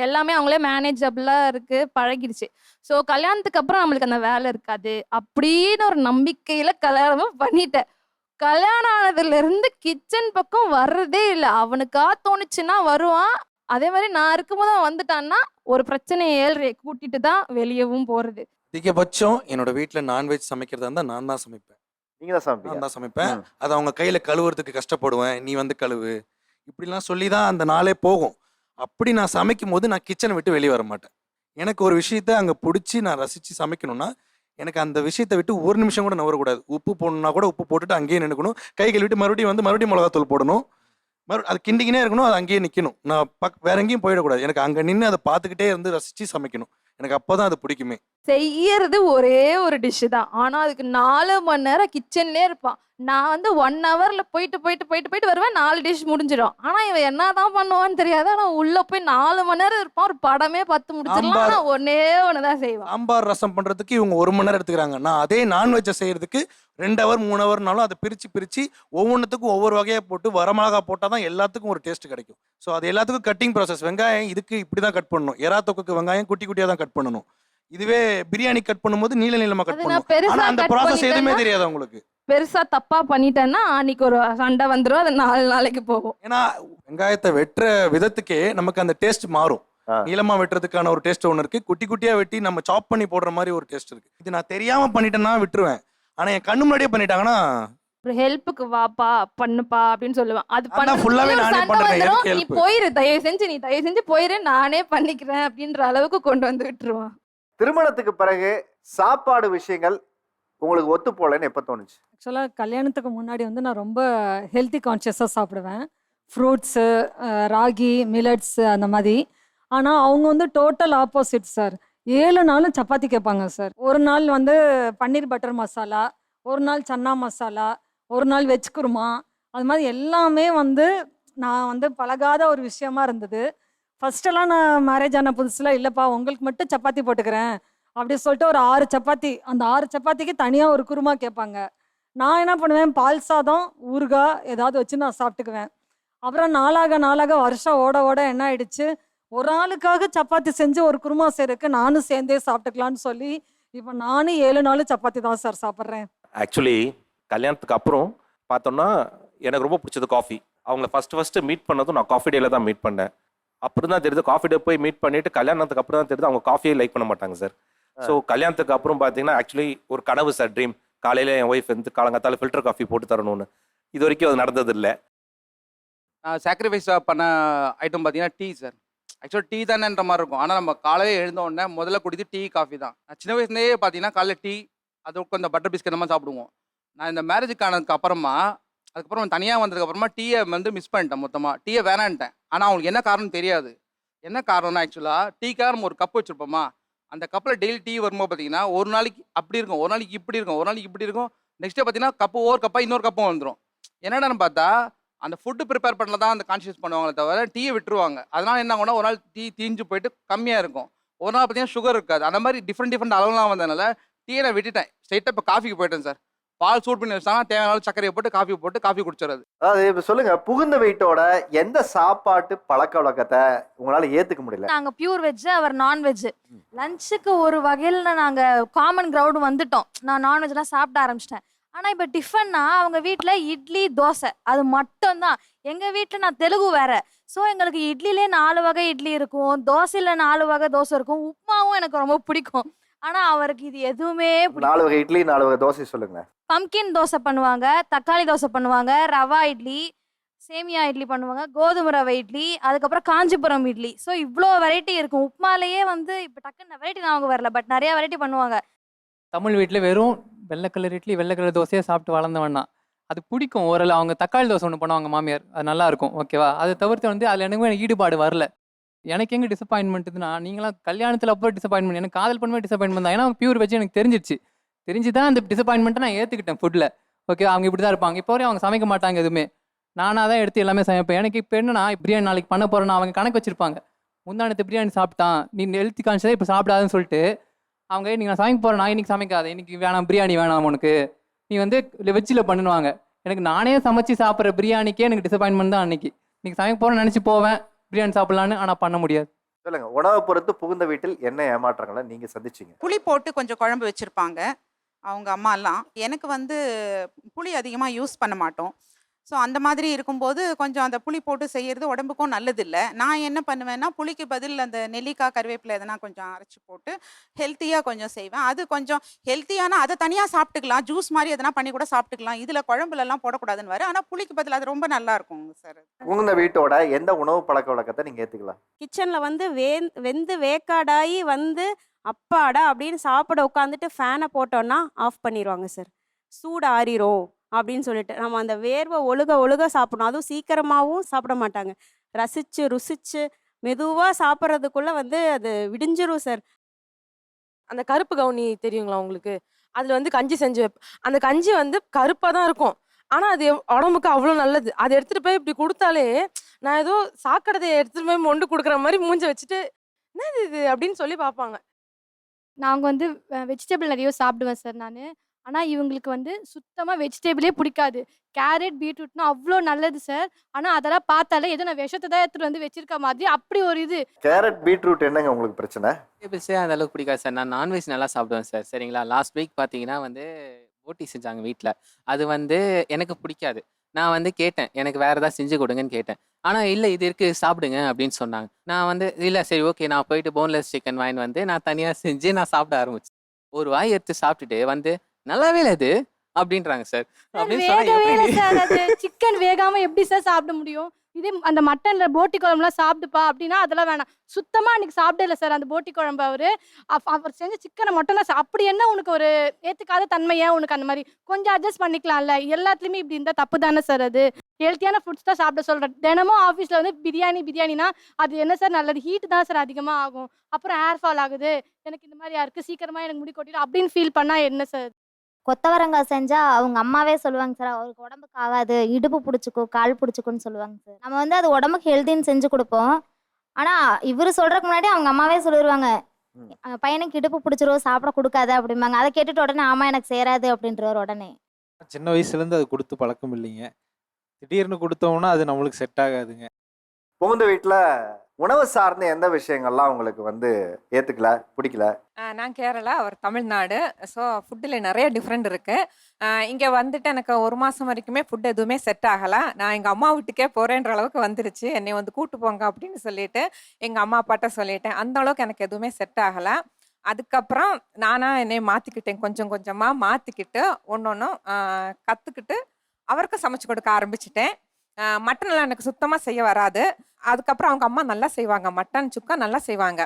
S2: எல்லாமே அவங்களே மேனேஜபிளாக இருக்குது, பழகிடுச்சு. ஸோ கல்யாணத்துக்கு அப்புறம் நம்மளுக்கு அந்த வேலை இருக்காது அப்படின்னு ஒரு நம்பிக்கையில் கல்யாணமும் பண்ணிட்டேன். கல்யாணம் ஆனதுலேருந்து கிச்சன் பக்கம் வர்றதே இல்லை. அவனுக்கா தோணுச்சுன்னா வருவான், அதே மாதிரி நான் இருக்கும்போது அவன் வந்துட்டான்னா ஒரு பிரச்சனையை கூட்டிட்டு தான் வெளியவும் போகிறது.
S11: அதிகபட்சம் என்னோட வீட்டில் நான்வெஜ் சமைக்கிறதா இருந்தால் நான் தான் சமைப்பேன்.
S1: நீங்கள் தான் சமைப்பீங்க?
S11: நான் தான் சமைப்பேன். அது அவங்க கையில் கழுவுறதுக்கு கஷ்டப்படுவேன், நீ வந்து கழுவு இப்படிலாம் சொல்லி தான் அந்த நாளே போகும். அப்படி நான் சமைக்கும் போது நான் கிச்சனை விட்டு வெளியே வர மாட்டேன். எனக்கு ஒரு விஷயத்த அங்கே பிடிச்சி நான் ரசித்து சமைக்கணும்னா எனக்கு அந்த விஷயத்தை விட்டு ஒரு நிமிஷம் கூட நவரக்கூடாது. உப்பு போடணுன்னா கூட உப்பு போட்டுட்டு அங்கேயே நினைக்கணும், கை கழுவிட்டு மறுபடியும் மிளகாத்தூள் போடணும், அது கிண்டிக்கினே இருக்கணும், அது அங்கேயே நிற்கணும். நான் வேற எங்கேயும் போயிடக்கூடாது. எனக்கு அங்கே நின்று அதை பார்த்துக்கிட்டே இருந்து ரசித்து சமைக்கணும். எனக்கு அப்போ தான் அது பிடிக்குமே.
S2: செய்யறது ஒரே ஒரு டிஷ்ஷு தான், ஆனால் அதுக்கு 4 மணி நேரம் கிச்சன்லேயே இருப்பான். நான் 1 ஹவரில் போயிட்டு வருவேன், 4 டிஷ் முடிஞ்சிடும். ஆனால் இவன் என்ன தான் பண்ணுவான்னு தெரியாது. ஆனால் உள்ளே போய் 4 மணி நேரம் இருப்பான், ஒரு படமே 10 முடிச்சிடலாம். ஆனால் ஒன்னே ஒன்று தான் செய்வான்.
S11: சாம்பார் ரசம் பண்ணுறதுக்கு இவங்க 1 மணி நேரம் எடுத்துக்கிறாங்க. நான் அதே நான்வெஜ்ஜை செய்யறதுக்கு 2 ஹவர் 3 ஹவர்னாலும் அதை பிரித்து ஒவ்வொன்றுத்துக்கும் ஒவ்வொரு வகையாக போட்டு வரமிளகா போட்டால் தான் எல்லாத்துக்கும் ஒரு டேஸ்ட் கிடைக்கும். ஸோ அது எல்லாத்துக்கும் கட்டிங் ப்ராசஸ். வெங்காயம் இதுக்கு இப்படி தான் கட் பண்ணணும், எறா தொக்குக்கு வெங்காயம் குட்டி குட்டியாக தான் கட் பண்ணணும். இதுவே பிரியாணி கட் பண்ணும்போது நீளமாக கட் பண்ணணும். ஆனால் அந்த ப்ராசஸ் எதுவுமே தெரியாது அவங்களுக்கு.
S2: பெருசா தப்பா பண்ணிட்டேன்னா அன்னைக்கு ஒரு சண்டை வந்துடும், அது 4 நாளைக்கு போகும்.
S11: ஏன்னா வெங்காயத்தை வெட்டுற விதத்துக்கே நமக்கு அந்த டேஸ்ட் மாறும். நீளமா வெட்டுறதுக்கான ஒரு டேஸ்ட் ஒன்று இருக்கு, குட்டி குட்டியா வெட்டி நம்ம சாப் பண்ணி போடுற மாதிரி ஒரு டேஸ்ட் இருக்கு. இது நான் தெரியாம பண்ணிட்டேன்னா விட்டுருவேன், ஆனா என் கண்ணு முன்னாடியே பண்ணிட்டாங்கன்னா
S2: ஒரு ஹெல்ப்புக்கு வாப்பா பண்ணுப்பா அப்படின்னு சொல்லுவேன். அது பண்ண
S11: ஃபுல்லாவே நானே பண்றேன்.
S2: நீ போயிரு, தயவு செஞ்சு போயிரு, நானே பண்ணிக்கிறேன் அப்படின்ற அளவுக்கு கொண்டு வந்து விட்டுருவான்.
S1: திருமணத்துக்கு பிறகு சாப்பாடு விஷயங்கள் உங்களுக்கு ஒத்து போகலன்னு எப்போ தோணுச்சு?
S18: ஆக்சுவலாக கல்யாணத்துக்கு முன்னாடி நான் ரொம்ப ஹெல்த்தி கான்ஷியஸாக சாப்பிடுவேன், ஃப்ரூட்ஸு, ராகி, மில்லட்ஸு அந்த மாதிரி. ஆனால் அவங்க டோட்டல் ஆப்போசிட் சார். 7 நாளும் சப்பாத்தி கேட்பாங்க சார். ஒரு நாள் பன்னீர் பட்டர் மசாலா, ஒரு நாள் சன்னா மசாலா, ஒரு நாள் வெஜ் குருமா, அது மாதிரி எல்லாமே நான் பழகாத ஒரு விஷயமா இருந்தது. ஃபர்ஸ்டெல்லாம் நான் மேரேஜ் ஆன புதுசில் இல்லைப்பா உங்களுக்கு மட்டும் சப்பாத்தி போட்டுக்கிறேன் அப்படி சொல்லிட்டு ஒரு 6 சப்பாத்தி, அந்த 6 சப்பாத்திக்கு தனியாக ஒரு குருமா கேட்பாங்க. நான் என்ன பண்ணுவேன், பால் சாதம் ஊறுகாய் ஏதாவது வச்சு நான் சாப்பிட்டுக்குவேன். அப்புறம் நாளாக வருஷம் ஓட என்ன ஆயிடுச்சு, ஒரு ஆளுக்காக சப்பாத்தி செஞ்சு ஒரு குருமா செய்யறதுக்கு நானும் சேர்ந்தே சாப்பிட்டுக்கலான்னு சொல்லி இப்போ நானும் 7 நாளும் சப்பாத்தி தான் சார் சாப்பிட்றேன்.
S19: ஆக்சுவலி கல்யாணத்துக்கு அப்புறம் பார்த்தோம்னா எனக்கு ரொம்ப பிடிச்சது காஃபி. அவங்கள ஃபர்ஸ்ட் மீட் பண்ணதும் நான் காஃபி டேல தான் மீட் பண்ணேன். அப்புறம் தான் தெரியுது காஃபி டே போய் மீட் பண்ணிட்டு கல்யாணத்துக்கு அப்புறம் தான் தெரியுது அவங்க காஃபியே லைக் பண்ண மாட்டாங்க சார். ஸோ கல்யாணத்துக்கு அப்புறம் பார்த்தீங்கன்னா ஆக்சுவலி ஒரு கனவு சார், ட்ரீம். காலையில் என் ஒய்ஃப் காலங்காத்தால ஃபில்டர் காஃபி போட்டு தரணும்னு. இது வரைக்கும் அது நடந்தது இல்லை.
S16: நான் சாக்ரிஃபைஸ் பண்ண ஐட்டம் பார்த்தீங்கன்னா டீ சார். ஆக்சுவலாக டீ தானேன்ற மாதிரி இருக்கும். ஆனால் நம்ம காலையே எழுந்த உடனே முதல்ல குடித்து டீ காஃபி தான். நான் சின்ன வயசுலேயே பார்த்தீங்கன்னா காலைல டீ, அதுக்கு இந்த பட்டர் பிஸ்கட் மாதிரி சாப்பிடுவோம். நான் இந்த மேரேஜுக்கு ஆனதுக்கு அப்புறமா அதுக்கப்புறம் தனியாக வந்ததுக்கப்புறமா டீயை வந்து மிஸ் பண்ணிட்டேன் மொத்தமாக. டீயை வேணான்ட்டேன். ஆனால் அவங்களுக்கு என்ன காரணம் தெரியாது. என்ன காரணம்னா ஆக்சுவலாக டீக்காக நம்ம ஒரு கப் வச்சுருப்போமா, அந்த கப்பில் டெய்லி டீ வரும்போது பார்த்தீங்கன்னா ஒரு நாளைக்கு அப்படி இருக்கும், ஒரு நாளைக்கு இப்படி இருக்கும், ஒரு நாளைக்கு இப்படி இருக்கும். நெக்ஸ்ட் டே பார்த்தீங்கன்னா கப்பு ஒவ்வொரு கப்பாக இன்னொரு கப்பும் வந்துடும். என்னடான்னு பார்த்தா அந்த ஃபுட்டு ப்ரிப்பேர் பண்ணல தான் அந்த கான்ஷியஸ் பண்ணுவாங்களே தவிர டீயை விட்டுருவாங்க. அதனால என்ன ஆகும்னா ஒரு நாள் டீ தீஞ்சு போயிட்டு கம்மியாக இருக்கும், ஒரு நாள் பார்த்தீங்கன்னா சுகர் இருக்காது. அந்த மாதிரி டிஃப்ரெண்ட் அளவுலாம் வந்ததுனால டீயை நான் விட்டுட்டேன். ஸ்ட்ரைட்டாக இப்போ காஃபிக்கு போயிட்டேன் சார். பால் சூட் பண்ணி வச்சாங்கன்னா தேவையான சர்க்கரையை போட்டு காஃபி குடிச்சிடுறது.
S1: அதாவது இப்ப சொல்லுங்க, புகுந்த வீட்டோட எந்த சாப்பாட்டு பழக்க வழக்கத்தை உங்களால ஏத்துக்க முடியல?
S20: நாங்க பியூர் வெஜ், அவர் நான்வெஜ். லஞ்சுக்கு ஒரு வகையில நாங்க காமன் கிரவுண்ட் வந்துட்டோம். நான் நான்வெஜ்லாம் சாப்பிட ஆரம்பிச்சிட்டேன். ஆனா இப்ப டிஃபன்னா அவங்க வீட்ல இட்லி தோசை அது மட்டும் தான். எங்க வீட்ல நான் தெலுங்கு வேற. ஸோ எங்களுக்கு இட்லிலே 4 வகை இட்லி இருக்கும், தோசையில 4 வகை தோசை இருக்கும், உப்புமாவும் எனக்கு ரொம்ப பிடிக்கும். ஆனா அவருக்கு இது எதுவுமே
S1: 4 வகை இட்லி 4 வகை தோசை சொல்லுங்க.
S20: பம்கின் தோசை பண்ணுவாங்க, தக்காளி தோசை பண்ணுவாங்க, ரவா இட்லி, சேமியா இட்லி பண்ணுவாங்க, கோதுமை ரவை இட்லி, அதுக்கப்புறம் காஞ்சிபுரம் இட்லி. ஸோ இவ்வளோ வெரைட்டி இருக்கும். உப்புமாலேயே வந்து இப்போ டக்குன்னு வெரைட்டி நான் வரல, பட் நிறைய வெரைட்டி பண்ணுவாங்க.
S4: தமிழ் வீட்டில் வெறும் வெள்ளை கலர் இட்லி வெள்ளை கலர் தோசையை சாப்பிட்டு வளர்ந்தவன் தான். அது பிடிக்கும். ஓரளவு அவங்க தக்காளி தோசை ஒன்று பண்ணுவாங்க மாமியார், அது நல்லா இருக்கும். ஓகேவா? அதை தவிர்த்து வந்து அதில் எனக்கு ஈடுபாடு வரல. எனக்கு எங்கே டிசப்பாயின்மெண்ட்னா, நீங்களாம் கல்யாணத்தில் அப்போ டிசப்பாயின்மெண்ட், எனக்கு காதல் பண்ணுமே டிசப்பாயின்மெண்ட் தான். ஏன்னா பியூர் வெஜ் எனக்கு தெரிஞ்சிருச்சு. தெரிஞ்சு தான் அந்த டிசப்பாயின்மெண்ட்டை நான் ஏற்றுக்கிட்டேன் ஃபுட்டில். ஓகே, அவங்க இப்படி தான் இருப்பாங்க. இப்போ வரையும் அவங்க சமைக்க மாட்டாங்க எதுவுமே. நானாக தான் எடுத்து எல்லாமே சமைப்பேன். எனக்கு இப்போ என்னன்னா, பிரியாணி நாளைக்கு பண்ண போகிறேன்னா அவங்க கணக்கு வச்சிருப்பாங்க. முந்தானத்து பிரியாணி சாப்பிட்டான், நீ ஹெல்த்தி கான்ஷியஸாக இப்போ சாப்பிடாதுன்னு சொல்லிட்டு அவங்க இன்னைக்கு நான் சமைக்க போகிறேன், நான் இன்னைக்கு சமைக்காத, இன்னைக்கு வேணாம் பிரியாணி வேணாம் உனக்கு, நீ வந்து வெஜ்ஜில் பண்ணுவாங்க. எனக்கு நானே சமைச்சு சாப்பிட்ற பிரியாணிக்கே எனக்கு டிசப்பாயின்மெண்ட் தான். அன்னைக்கு இன்னைக்கு சமைக்க போகிறேன்னு நினச்சி போவேன் பிரியாணி சாப்பிட்லான்னு, ஆனால் பண்ண முடியாது.
S1: சொல்லுங்க, உணவை பொறுத்து புகுந்த வீட்டில் என்ன ஏமாற்றங்களை நீங்க சந்திச்சீங்க?
S21: புளி போட்டு கொஞ்சம் குழம்பு வச்சுருப்பாங்க அவங்க அம்மாலாம். எனக்கு வந்து புளி அதிகமாக யூஸ் பண்ண மாட்டோம். ஸோ அந்த மாதிரி இருக்கும்போது கொஞ்சம் அந்த புளி போட்டு செய்கிறது உடம்புக்கும் நல்லதில்லை. நான் என்ன பண்ணுவேன்னா, புளிக்கு பதில் அந்த நெல்லிக்காய் கருவேப்பிலை எதனா கொஞ்சம் அரைச்சி போட்டு ஹெல்த்தியாக கொஞ்சம் செய்வேன். அது கொஞ்சம் ஹெல்த்தியான அதை தனியாக சாப்பிட்டுக்கலாம், ஜூஸ் மாதிரி எதனா பண்ணி கூட சாப்பிட்டுக்கலாம், இதில் குழம்புலலாம் போடக்கூடாதுன்னு வர. ஆனால் புளிக்கு பதில் அது ரொம்ப நல்லா இருக்குங்க சார்.
S1: புகுந்த வீட்டோட எந்த உணவு பழக்க வழக்கத்தை நீங்க ஏத்துக்கலாம்?
S12: கிச்சனில் வந்து வெந்து வேக்காடாகி வந்து அப்பாடா அப்படின்னு சாப்பிட உட்காந்துட்டு ஃபேனை போட்டோன்னா ஆஃப் பண்ணிடுவாங்க சார். சூடு ஆறிரும் அப்படின்னு சொல்லிட்டு நம்ம அந்த வேர்வை ஒழுக சாப்பிடணும். அதுவும் சீக்கிரமாகவும் சாப்பிட மாட்டாங்க. ரசித்து ருசித்து மெதுவாக சாப்பிட்றதுக்குள்ளே வந்து அது விடிஞ்சிரும் சார்.
S22: அந்த கருப்பு கவுனி தெரியுங்களா உங்களுக்கு? அதில் வந்து கஞ்சி செஞ்சு வைப்பேன். அந்த கஞ்சி வந்து கருப்பாக தான் இருக்கும், ஆனால் அது உடம்புக்கு அவ்வளோ நல்லது. அதை எடுத்துகிட்டு போய் இப்படி கொடுத்தாலே நான் ஏதோ சாக்கடையை எடுத்துகிட்டு போய் மொண்டு கொடுக்குற மாதிரி மூஞ்ச வச்சுட்டு என்னது இது அப்படின்னு சொல்லி பார்ப்பாங்க.
S2: நாங்கள் வந்து வெஜிடபிள் நிறைய சாப்பிடுவேன் சார் நான். ஆனால் இவங்களுக்கு வந்து சுத்தமாக வெஜிடபிளே பிடிக்காது. கேரட் பீட்ரூட்னா அவ்வளோ நல்லது சார். ஆனால் அதெல்லாம் பார்த்தாலே ஏதோ நான் விஷத்தை தான் எடுத்துகிட்டு வந்து வச்சிருக்க மாதிரி அப்படி ஒரு இது.
S1: கேரட் பீட்ரூட் என்னங்க உங்களுக்கு பிரச்சனை?
S23: வெஜிடபிள்ஸே அந்த அளவுக்கு பிடிக்காது சார். நான் நான்வெஜ் நல்லா சாப்பிடுவேன் சார். சரிங்களா? லாஸ்ட் வீக் பார்த்தீங்கன்னா வந்து போட்டி செஞ்சாங்க வீட்டில். அது வந்து எனக்கு பிடிக்காது. நான் வந்து கேட்டேன், எனக்கு வேறு ஏதாவது செஞ்சு கொடுங்கன்னு கேட்டேன். ஆனால் இல்லை இது இருக்குது சாப்பிடுங்க அப்படின்னு சொன்னாங்க. நான் வந்து இல்லை சரி ஓகே, நான் போயிட்டு போன்லெஸ் சிக்கன் வாங்கிட்டு வந்து நான் தனியாக செஞ்சு நான் சாப்பிட ஆரம்பிச்சேன். ஒரு வாய் எடுத்து சாப்பிட்டுட்டு வந்து நல்லாவே இல்லை அது அப்படின்றாங்க சார். அப்படின்னு
S2: வேகவே இல்லை சார்.
S23: சொன்னா
S2: அது சிக்கன் வேகாமல் எப்படி சார் சாப்பிட முடியும்? இதே அந்த மட்டனில் போட்டி குழம்புலாம் சாப்பிடுப்பா அப்படின்னா அதெல்லாம் வேணாம். சுத்தமாக அன்றைக்கி சாப்பிடல சார் அந்த போட்டி குழம்பு. அவர் செஞ்ச சிக்கனை மட்டும் தான் அப்படி என்ன உனக்கு ஒரு ஏற்றுக்காத தன்மையா உனக்கு? அந்த மாதிரி கொஞ்சம் அட்ஜஸ்ட் பண்ணிக்கலாம்ல. எல்லாத்துலேயுமே இப்படி இருந்தால் தப்பு தானே சார். அது ஹெல்த்தியான ஃபுட்ஸ் தான் சாப்பிட சொல்கிறேன். தினமும் ஆஃபீஸில் வந்து பிரியாணினா அது என்ன சார் நல்லது? ஹீட்டு தான் சார் அதிகமாக ஆகும். அப்புறம் ஹேர் ஃபால் ஆகுது, எனக்கு இந்த மாதிரி யாருக்கு சீக்கிரமாக எனக்கு முடி கொட்டிடும் அப்படின்னு ஃபீல் பண்ணால் என்ன சார்?
S24: கொத்தவரங்காய் செஞ்சா அவங்க அம்மாவே சொல்லுவாங்க சார், அவருக்கு உடம்புக்கு ஆகாது, இடுப்பு பிடிச்சிக்கும், கால் பிடிச்சிக்கும்னு சொல்லுவாங்க சார். நம்ம வந்து அது உடம்புக்கு ஹெல்த்தின்னு செஞ்சு கொடுப்போம். ஆனால் இவர் சொல்கிறதுக்கு முன்னாடி அவங்க அம்மாவே சொல்லிடுவாங்க, பையனுக்கு இடுப்பு பிடிச்சிரும், சாப்பிட கொடுக்காத அப்படிம்பாங்க. அதை கேட்டுட்டு உடனே ஆமாம் எனக்கு சேராது அப்படின்றவர் உடனே.
S8: சின்ன வயசுலேருந்து அது கொடுத்து பழக்கம் இல்லைங்க. திடீர்னு கொடுத்தோம்னா அது நம்மளுக்கு செட் ஆகாதுங்க.
S1: புகுந்த வீட்டில் உணவு சார்ந்த எந்த விஷயங்கள்லாம் உங்களுக்கு வந்து ஏற்றுக்கல, பிடிக்கல?
S25: நான் கேரளா, அவர் தமிழ்நாடு. ஸோ ஃபுட்டில் நிறைய டிஃப்ரெண்ட் இருக்குது. இங்கே வந்துட்டு எனக்கு 1 மாதம் வரைக்குமே ஃபுட் எதுவுமே செட் ஆகலை. நான் எங்கள் அம்மா வீட்டுக்கே போகிறேன்ற அளவுக்கு வந்துருச்சு. என்னை வந்து கூட்டு போங்க அப்படின்னு சொல்லிட்டு எங்கள் அம்மா அப்பாட்ட சொல்லிட்டேன். அந்த அளவுக்கு எனக்கு எதுவுமே செட் ஆகலை. அதுக்கப்புறம் நானாக என்னை மாற்றிக்கிட்டேன், கொஞ்சம் கொஞ்சமாக மாற்றிக்கிட்டு ஒன்று ஒன்றும் கற்றுக்கிட்டு அவருக்கு சமைச்சு கொடுக்க ஆரம்பிச்சிட்டேன். மட்டன்லாம் எனக்கு சுத்தமாக செய்ய வராது. அதுக்கப்புறம் அவங்க அம்மா நல்லா செய்வாங்க, மட்டன் சுக்கா நல்லா செய்வாங்க.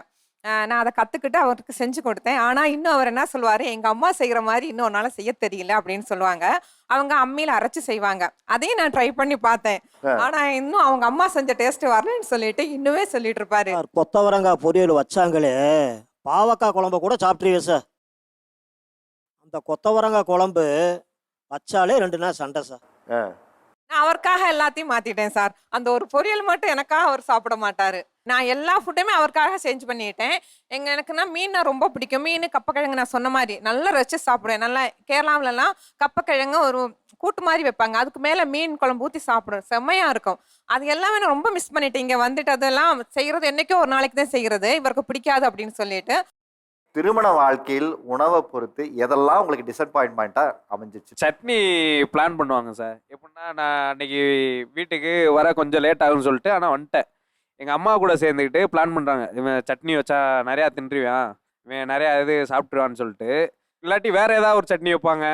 S25: நான் அதை கற்றுக்கிட்டு அவருக்கு செஞ்சு கொடுத்தேன். ஆனால் இன்னும் அவர் என்ன சொல்லுவார், எங்கள் அம்மா செய்கிற மாதிரி இன்னும் என்னால் செய்ய தெரியல அப்படின்னு சொல்லுவாங்க. அவங்க அம்மியில் அரைச்சி செய்வாங்க. அதையும் நான் ட்ரை பண்ணி பார்த்தேன். ஆனால் இன்னும் அவங்க அம்மா செஞ்ச டேஸ்ட் வரலன்னு சொல்லிட்டு இன்னுமே சொல்லிட்டு இருப்பாரு.
S3: கொத்தவரங்காய் பொரியல் வச்சாங்களே, பாவக்காய் குழம்பு கூட சாப்பிட்ருவேன் சார். அந்த கொத்தவரங்காய் குழம்பு வச்சாலே 2 நாள் சண்டை சார்.
S25: நான் அவருக்காக எல்லாத்தையும் மாத்திட்டேன் சார். அந்த ஒரு பொரியல் மட்டும் எனக்காக அவர் சாப்பிட மாட்டாரு. நான் எல்லா ஃபுட்டுமே அவருக்காக சேஞ்ச் பண்ணிட்டேன். எனக்குன்னா மீன் ரொம்ப பிடிக்கும். மீன், கப்பக்கிழங்கு நான் சொன்ன மாதிரி நல்லா ரசிச்சு சாப்பிடுவேன். நல்லா கேரளாவிலலாம் கப்பக்கிழங்கு ஒரு கூட்டு மாதிரி வைப்பாங்க, அதுக்கு மேலே மீன் குழம்பு ஊற்றி சாப்பிடுவேன், செம்மையா இருக்கும். அது எல்லாமே நான் ரொம்ப மிஸ் பண்ணிட்டேன். இங்கே வந்துட்டு அதெல்லாம் செய்யறது என்னைக்கோ ஒரு நாளைக்கு தான் செய்யறது, இவருக்கு பிடிக்காது அப்படின்னு சொல்லிட்டு.
S1: திருமண வாழ்க்கையில் உணவை பொறுத்து எதெல்லாம் உங்களுக்கு டிசப்பாயின்மெண்ட்டாக அமைஞ்சிச்சு?
S14: சட்னி பிளான் பண்ணுவாங்க சார். எப்படின்னா நான் அன்னைக்கு வீட்டுக்கு வர கொஞ்சம் லேட் ஆகும்னு சொல்லிட்டு ஆனால் வந்துட்டேன். எங்கள் அம்மா கூட சேர்ந்துக்கிட்டு பிளான் பண்ணுறாங்க, இவன் சட்னி வச்சா நிறையா தின்றுவான், இவன் நிறையா இது சாப்பிட்ருவான்னு சொல்லிட்டு. இல்லாட்டி வேறு ஏதாவது ஒரு சட்னி வைப்பாங்க,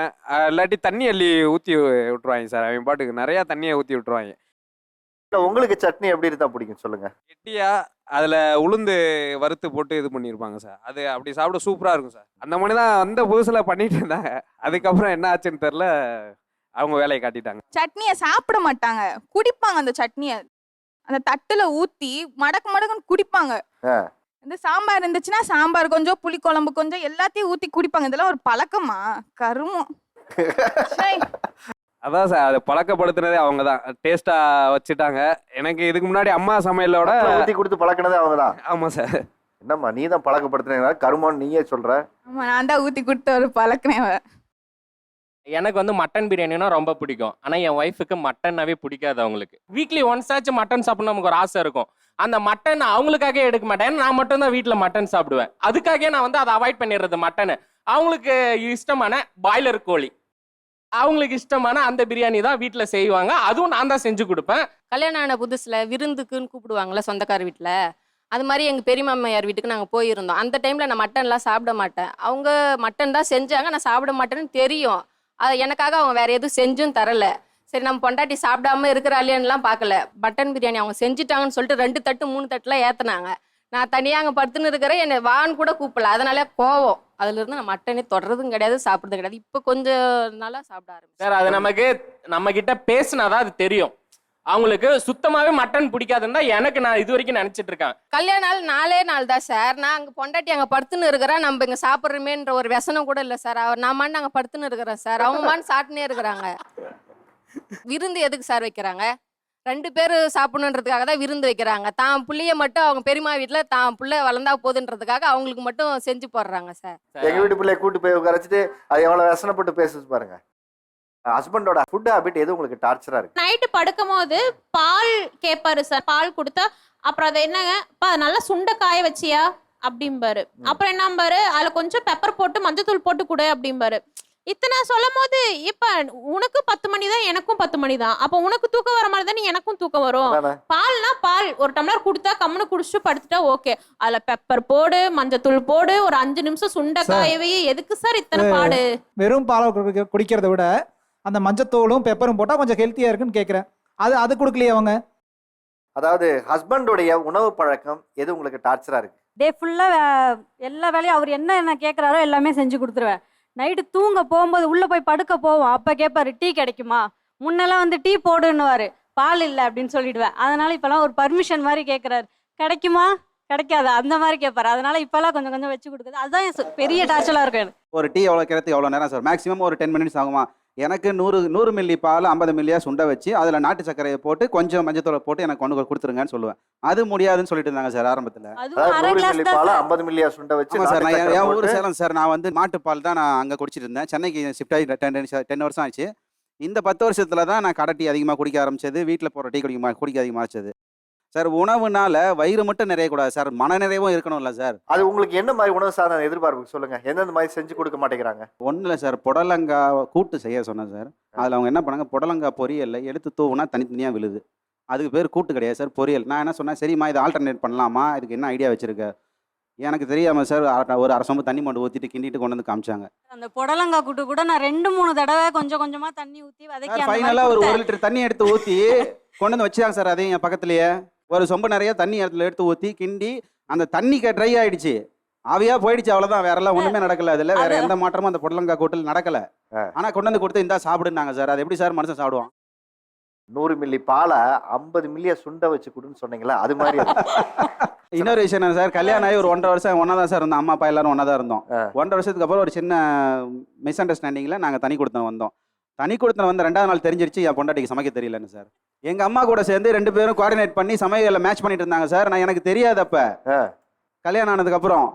S14: இல்லாட்டி தண்ணி அள்ளி ஊற்றி விட்ருவாங்க சார். அவன் பாட்டுக்கு நிறையா தண்ணியை ஊற்றி விட்ருவாங்க.
S1: உங்களுக்கு சட்னி எப்படி இருந்தா பிடிக்கும் சொல்லுங்க?
S14: கெட்டியா அதில் உளுந்து வறுத்து போட்டு இது பண்ணியிருப்பாங்க சார். அது அப்படி சாப்பிட சூப்பராக இருக்கும் சார். அந்த மாதிரி தான் வந்த புதுசில் பண்ணிட்டு இருந்தாங்க. அதுக்கப்புறம் என்ன ஆச்சுன்னு தெரில, அவங்க வேலையை காட்டிட்டாங்க.
S2: சட்னியை சாப்பிட மாட்டாங்க, குடிப்பாங்க. அந்த சட்னியை அந்த தட்டுல ஊத்தி மடக்கு மடக்குன்னு குடிப்பாங்க. இந்த சாம்பார் இருந்துச்சுன்னா சாம்பார் கொஞ்சம், புளி குழம்பு கொஞ்சம், எல்லாத்தையும் ஊத்தி குடிப்பாங்க. இதெல்லாம் ஒரு பழக்கமா? கருமம்.
S14: அதான் சார், அதை பழக்கப்படுத்தினதே அவங்க தான். டேஸ்டா வச்சுட்டாங்க. எனக்கு இதுக்கு முன்னாடி அம்மா சமையலோட
S1: ஊத்தி கொடுத்து பழக்கினதே அவங்க தான்.
S14: ஆமாம் சார்.
S1: என்னம்மா நீ தான் பழக்கப்படுத்தின, கருமான்னு நீயே சொல்ற?
S2: ஆமா, நான் தான் ஊத்தி கொடுத்து ஒரு பழக்கினேன்.
S5: எனக்கு வந்து மட்டன் பிரியாணினா ரொம்ப பிடிக்கும். ஆனால் என் ஒய்ஃபுக்கு மட்டன்னாவே பிடிக்காது. அவங்களுக்கு வீக்லி ஒன்ஸ் ஆச்சு மட்டன் சாப்பிடணும் நமக்கு ஒரு ஆசை இருக்கும். அந்த மட்டன் அவங்களுக்காக எடுக்க மாட்டேன். நான் மட்டும் தான் வீட்டில் மட்டன் சாப்பிடுவேன். அதுக்காகவே நான் வந்து அதை அவாய்ட் பண்ணிடுறது மட்டனை. அவங்களுக்கு இஷ்டமான பாய்லர் கோழி, அவங்களுக்கு இஷ்டமான அந்த பிரியாணி தான் வீட்டில் செய்வாங்க. அதுவும் நான் தான் செஞ்சு கொடுப்பேன்.
S6: கல்யாணம் ஆன புதுசில் விருந்துக்குன்னு கூப்பிடுவாங்கள்ல சொந்தக்கார வீட்டில், அது மாதிரி எங்கள் பெரியமாமையார் வீட்டுக்கு நாங்கள் போயிருந்தோம். அந்த டைமில் நான் மட்டன்லாம் சாப்பிட மாட்டேன். அவங்க மட்டன் தான் செஞ்சாங்க, நான் சாப்பிட மாட்டேன்னு தெரியும். அது எனக்காக அவங்க வேறு எதுவும் செஞ்சும் தரல. சரி நம்ம பொண்டாட்டி சாப்பிடாம இருக்கிறாளேன்னுலாம் பார்க்கல. மட்டன் பிரியாணி அவங்க செஞ்சுட்டாங்கன்னு சொல்லிட்டு 2 தட்டு 3 தட்டுலாம் ஏற்றுனாங்க. நான் தனியாக அங்கே படுத்துன்னு இருக்கிறேன், என்னை வான்னு கூட கூப்பிடல. அதனால கோவம். அதுலேருந்து நான் மட்டனே தொடர்றதும் கிடையாது, சாப்பிட்றது கிடையாது. இப்போ கொஞ்சம் நாளாக சாப்பிட ஆரம்பிச்சேன்.
S5: சார் அது நம்ம கிட்ட பேசினாதான் அது தெரியும். அவங்களுக்கு சுத்தமாவே மட்டன் பிடிக்காதுன்னு தான் எனக்கு நான் இது வரைக்கும் நினைச்சிட்டு இருக்கேன்.
S6: கல்யாண நாள் 4 நாள் தான் சார். நான் அங்கே பொண்டாட்டி அங்கே படுத்துன்னு இருக்கிறேன், நம்ம இங்கே சாப்பிட்றமேன்ற ஒரு விசனம் கூட இல்லை சார். நான் மாண்டு அங்கே படுத்துன்னு இருக்கிறேன் சார், அவங்க மாண்டு சாப்பிட்டுனே இருக்கிறாங்க. விருந்து எதுக்கு சார் வைக்கிறாங்க? 2 பேர் சாப்பிடணுன்றதுக்காக தான் விருந்து வைக்கிறாங்க. தான் புள்ளைய மட்டும் அவங்க பெரியம்மா வீட்டில் தான் புள்ள வளர்ந்தா போதுன்றதுக்காக அவங்களுக்கு மட்டும் செஞ்சு போடுறாங்க சார்.
S1: எங்க வீட்டு பிள்ளைய கூட்டு போய் உட்காரச்சிட்டு அது எவ்வளவு வசனப்பட்டு பேசுது பாருங்க. ஹஸ்பண்டோட ஃபுட் ஹாபிட் எது உங்களுக்கு டார்ச்சரா இருக்கு?
S7: நைட்டு படுக்கும் போது பால் கேட்பாரு சார். பால் கொடுத்தா அப்புறம் அதை என்னங்க நல்லா சுண்ட காய வச்சியா அப்படிம்பாரு. அப்புறம் என்னம்பாரு, அதில் கொஞ்சம் பெப்பர் போட்டு மஞ்சத்தூள் போட்டு கொடு அப்படிம்பாரு. இத்தனை சொல்லும் போது இப்ப உனக்கு 10 மணி தான், எனக்கும் 10 மணி தான். அப்ப உனக்கு தூக்கம் வர மாதிரி தானே எனக்கும் தூக்கம் வரும். பால்னா பால் ஒரு டம்ளர் கொடுத்தா கம்முன்னு குடிச்சுட்டு படுத்துட்டா ஓகே. அதுல பெப்பர் போடு, மஞ்சத்தூள் போடு, ஒரு 5 நிமிஷம் சுண்ட காயவே. எதுக்கு சார் இத்தனை பாடு?
S17: வெறும் பாலை குடிக்கிறத விட அந்த மஞ்சத்தூளும் பெப்பரும் போட்டா கொஞ்சம் ஹெல்த்தியா இருக்குன்னு கேக்குறேன். அது கொடுக்கலையே அவங்க.
S1: அதாவது ஹஸ்பண்டோடைய உணவு பழக்கம் எது உங்களுக்கு டார்ச்சரா இருக்கு?
S9: டே ஃபுல்லாக எல்லா வேலையும் அவர் என்ன கேட்குறாரோ எல்லாமே செஞ்சு கொடுத்துருவேன். நைட்டு தூங்க போகும்போது உள்ளே போய் படுக்க போவோம், அப்போ கேட்பாரு டீ கிடைக்குமா. முன்னெல்லாம் வந்து டீ போடுன்னுவார், பால் இல்லை அப்படின்னு சொல்லிடுவேன். அதனால இப்போலாம் ஒரு பர்மிஷன் மாதிரி கேட்குறாரு, கிடைக்குமா கிடைக்காதா அந்த மாதிரி கேட்பாரு. அதனால இப்போல்லாம் கொஞ்சம் கொஞ்சம் வச்சு கொடுக்குது. அதுதான் பெரிய டார்ச்சலாக இருக்கும் எனக்கு.
S10: ஒரு டீ எவ்வளோ கிடையாது, எவ்வளோ நேரம் சார்? மேக்ஸிமம் ஒரு 10 மினிட்ஸ் ஆகுமா? எனக்கு 100 மில்லி பால் 50 மில்லியாக சுண்ட வச்சு அதில் நாட்டு சர்க்கரையை போட்டு கொஞ்சம் மஞ்சத்தூளை போட்டு எனக்கு கொண்டு கொடுத்துருங்கன்னு சொல்லுவேன். அது முடியாதுன்னு சொல்லிட்டு இருந்தாங்க சார் ஆரம்பத்தில்.
S1: 50 மில்லியா சுண்ட வச்சு
S10: சார் நான் என் ஊர் சேலம் சார். நான் வந்து மாட்டுப்பால் தான் நான் அங்கே குடிச்சிட்டு இருந்தேன். சென்னைக்கு ஷிஃப்ட் ஆகி 10 வருஷம் ஆச்சு. இந்த 10 வருஷத்துல தான் நான் கடை டீ அதிகமாக குடிக்க ஆரம்பிச்சது, வீட்டில் போகிற டீ குடிக்க அதிகமாகிச்சது சார். உணவுனால வயிறு மட்டும் நிறையக்கூடாது சார், மன நிறைவும் இருக்கணும்ல சார்.
S1: அது உங்களுக்கு என்ன மாதிரி உணவு சார் எதிர்பார்ப்பு சொல்லுங்க, எந்தெந்த மாதிரி செஞ்சு கொடுக்க மாட்டேங்கிறாங்க?
S10: ஒன்றும் இல்லை சார், புடலங்காய் கூட்டு செய்ய சொன்னேன் சார். அதில் அவங்க என்ன பண்ணாங்க, புடலங்காய் பொரியல் எடுத்து தூவுனா தனித்தனியாக விழுது. அதுக்கு பேர் கூட்டு கிடையாது சார், பொரியல். நான் என்ன சொன்னேன், சரிம்மா இதை ஆல்டர்னேட் பண்ணலாமா, இதுக்கு என்ன ஐடியா வச்சிருக்க? எனக்கு தெரியாமல் சார் ஒரு அரை சொம்பு தண்ணி மட்டும் ஊற்றிட்டு கிண்டிட்டு கொண்டு வந்து காமிச்சாங்க.
S9: அந்த புடலங்காய் கூட்டு கூட நான் 2-3 தடவை கொஞ்சம் கொஞ்சமாக தண்ணி ஊற்றி வதக்கி
S10: ஃபைனலாக ஒரு 1 லிட்டர் தண்ணி எடுத்து ஊற்றி கொண்டு வந்து வச்சாங்க சார் அதையும் என் பக்கத்துலேயே. ஒரு சொம்பு நிறைய தண்ணி இடத்துல எடுத்து ஊற்றி கிண்டி அந்த தண்ணிக்கு ட்ரை ஆயிடுச்சு, ஆவியா போயிடுச்சு, அவ்வளோதான். வேற எல்லாம் ஒன்றுமே நடக்கல. அதில் வேற எந்த மாற்றமும் அந்த புடலங்காய் கூட்டில் நடக்கலை. ஆனால் கொண்டு வந்து கொடுத்து இந்தா சாப்பிடுனாங்க சார். அது எப்படி சார் மனுஷன் சாப்பிடுவான்?
S1: 100 மில்லி பாலை 50 மில்லியை சுண்ட வச்சு கொடுன்னு சொன்னீங்களா, அது மாதிரி
S10: இன்னொரு விஷயம் என்ன சார், கல்யாணம் ஆகி ஒரு 1.5 வருஷம் ஒன்றா தான் சார் இருந்தோம். அம்மா அப்பா எல்லாரும் ஒன்றா தான் இருந்தோம். 1.5 வருஷத்துக்கு அப்புறம் ஒரு சின்ன மிஸ் அண்டர்ஸ்டாண்டிங்கில் நாங்கள் தனி கொடுத்தோம் வந்தோம். தனி கொடுத்தன வந்த 2வது நாள் தெரிஞ்சிருச்சு என் பொண்டாட்டிக்கு சமைக்க தெரியலன்னு சார். எங்கள் அம்மா கூட சேர்ந்து 2 பேரும் கோஆர்டினேட் பண்ணி சமையலில் மேட்ச் பண்ணிட்டு இருந்தாங்க சார். நான் எனக்கு தெரியாது அப்போ. கல்யாணம் ஆனதுக்கப்புறம்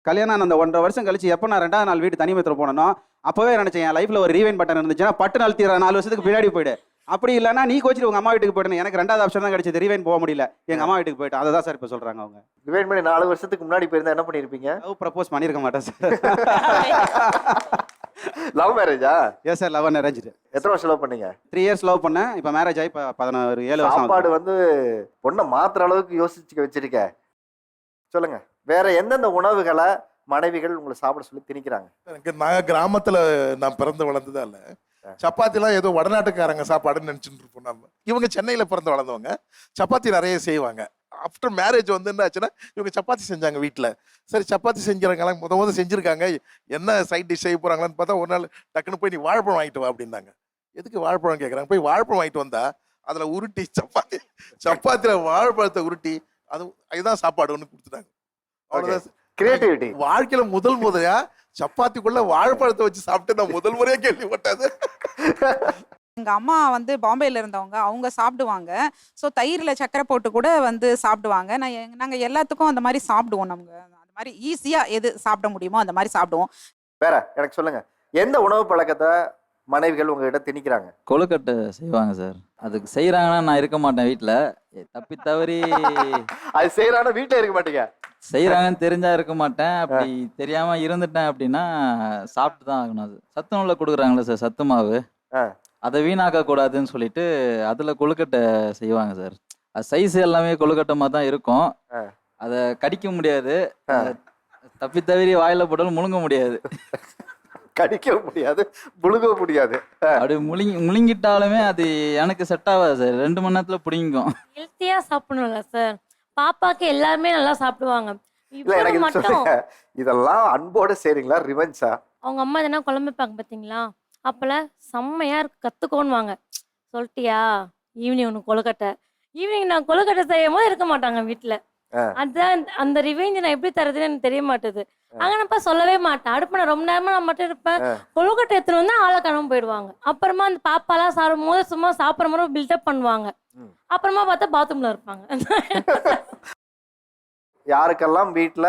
S10: கல்யாணம் ஆன அந்த 1.5 வருஷம் கழிச்சு எப்போ நான் 2வது நாள் வீட்டு தனிமத்தில் போனனோ அப்போவே நினச்சேன் என் லைஃப்பில் ஒரு ரீவைன் பட்டன் இருந்துச்சுன்னா பட்டு நாள் தீர 4 வருஷத்துக்கு பின்னாடி போயிடு. அப்படி இல்லைன்னா நீ கோச்சிட்டு உங்கள் அம்மா வீட்டுக்கு போயிடணும். எனக்கு 2வது ஆப்ஷன் தான் கிடைச்சது, ரீவைன் போக முடியல. எங்கள் அம்மா வீட்டுக்கு போயிட்டு அதை தான் சார் இப்போ சொல்கிறாங்க அவங்க.
S1: ரிவைன் பண்ணி 4 வருஷத்துக்கு முன்னாடி போயிருந்தா என்ன பண்ணியிருப்பீங்க?
S10: லவ் ப்ரப்போஸ் பண்ணியிருக்க மாட்டேன் சார்.
S1: லவ் மேரேஜா?
S10: Yes sir, love marriage.
S1: எத்தனை வருஷம் லவ் பண்ணீங்க?
S10: 3 இயர்ஸ் லவ் பண்ணேன். இப்போ மேரேஜ் ஆகி இப்போ 7 வருஷம்.
S1: சாப்பாடு வந்து பொண்ணை மாத்துற அளவுக்கு யோசிச்சு வச்சிருக்க. சொல்லுங்க, வேற எந்தெந்த உணவுகளை மனைவிகள் உங்களை சாப்பிட சொல்லி திணிக்கிறாங்க?
S11: எனக்கு நான் கிராமத்துல நான் பிறந்து வளர்ந்ததா இல்லை. சப்பாத்திலாம் ஏதோ வடநாட்டுக்காரங்க சாப்பாடுன்னு நினச்சிட்டு இருப்போம் நம்ம. இவங்க சென்னையில் பிறந்து வளர்ந்தவங்க, சப்பாத்தி நிறைய செய்வாங்க. ஆஃப்டர் மேரேஜ் வந்து என்ன ஆச்சுன்னா இவங்க சப்பாத்தி செஞ்சாங்க வீட்டில். சரி சப்பாத்தி செஞ்சுறாங்களாம், முத செஞ்சுருக்காங்க, என்ன சைட் டிஷ் செய்ய போகிறாங்களான்னு பார்த்தா ஒரு நாள் டக்குன்னு போய் நீ வாழைப்பழம் வாங்கிட்டு வா அப்படின்னாங்க. எதுக்கு வாழைப்பழம் கேட்குறாங்க? போய் வாழைப்பழம் வாங்கிட்டு வந்தா அதில் உருட்டி சப்பாத்தியில் வாழைப்பழத்தை உருட்டி அதுதான் சாப்பாடு ஒன்று கொடுத்துட்டாங்க. அவ்வளோதான்
S1: கிரியேட்டிவிட்டி.
S11: வாழ்க்கையில முதலையா சப்பாத்திக்குள்ள வாழைப்பழத்தை வச்சு சாப்பிட்டு நான் முதல் முறையா கேள்விப்பட்டது.
S21: எங்கள் அம்மா வந்து பாம்பேயில் இருந்தவங்க, அவங்க சாப்பிடுவாங்க. ஸோ தயிரில் சக்கரை போட்டு கூட வந்து சாப்பிடுவாங்க. நாங்கள் எல்லாத்துக்கும் அந்த மாதிரி சாப்பிடுவோம். நமக்கு அந்த மாதிரி ஈஸியாக எது சாப்பிட முடியுமோ அந்த மாதிரி சாப்பிடுவோம்.
S1: வேற எனக்கு சொல்லுங்க, எந்த உணவு பழக்கத்தை மனைவிகள் உங்ககிட்ட திணிக்கிறாங்க?
S13: கொழுக்கட்டை செய்வாங்க சார். அதுக்கு செய்கிறாங்கன்னா நான் இருக்க மாட்டேன் வீட்டில், தப்பி தவறி
S1: அது செய்யறாங்கன்னா வீட்டில் இருக்க மாட்டீங்க.
S13: செய்கிறாங்கன்னு தெரிஞ்சா இருக்க மாட்டேன். அப்படி தெரியாமல் இருந்துட்டேன் அப்படின்னா சாப்பிட்டு தான் ஆகணும். அது சத்துணவுல கொடுக்குறாங்களே சார், சத்து மாவு, அதை வீணாக்க கூடாதுன்னு சொல்லிட்டு அதில் கொழுக்கட்டை செய்வாங்க சார். அது சைஸ் எல்லாமே கொழுக்கட்டை மாதிரி தான் இருக்கும். அதை கடிக்க முடியாது, தப்பி தவறி வாயில போட்டாலும் முழுங்க முடியாது.
S1: கடிக்க முடியாது, முழுங்க முடியாது.
S13: அப்படி முழுங்கிட்டாலுமே அது எனக்கு செட் ஆகாது சார். 2 மணி நேரத்தில் பிடிங்கும்.
S15: ஹெல்த்தியாக சாப்பிடணும்ல சார். பாப்பாக்கு எல்லாருமே நல்லா சாப்பிடுவாங்க.
S1: இல்ல எனக்கு இது சொல்லுங்க, இதெல்லாம் அன்போட செய்றீங்களா ரிவெஞ்சா?
S15: அவங்க அம்மா எதனா குழம்பு வைப்பாங்க பார்த்தீங்களா, அப்போல்லாம் செம்மையா இருக்கு கற்றுக்கோன்னுவாங்க. சொல்லிட்டியா ஈவினிங் ஒன்று கொழுக்கட்டை, ஈவினிங் நான் கொழுக்கட்டை செய்யும் போது இருக்க மாட்டாங்க வீட்டில். அதுதான் அந்த ரிவெஞ்ச் நான் எப்படி தரதுன்னு எனக்கு தெரிய மாட்டேது. அங்கனப்பா சொல்லவே மாட்டேன். அடுப்பு நான் ரொம்ப நேரமா நான் மட்டும் இருப்பேன். கொழுக்கட்டை எடுத்துன்னு வந்து ஆளை காணாம போயிடுவாங்க. அப்புறமா அந்த பாப்பாலாம் சாப்பிடும் போது சும்மா சாப்பிட்ற மாதிரி பில்டப் பண்ணுவாங்க. அப்புறமா பார்த்தா பாத்ரூம்ல இருப்பாங்க.
S1: யாருக்கெல்லாம் வீட்டுல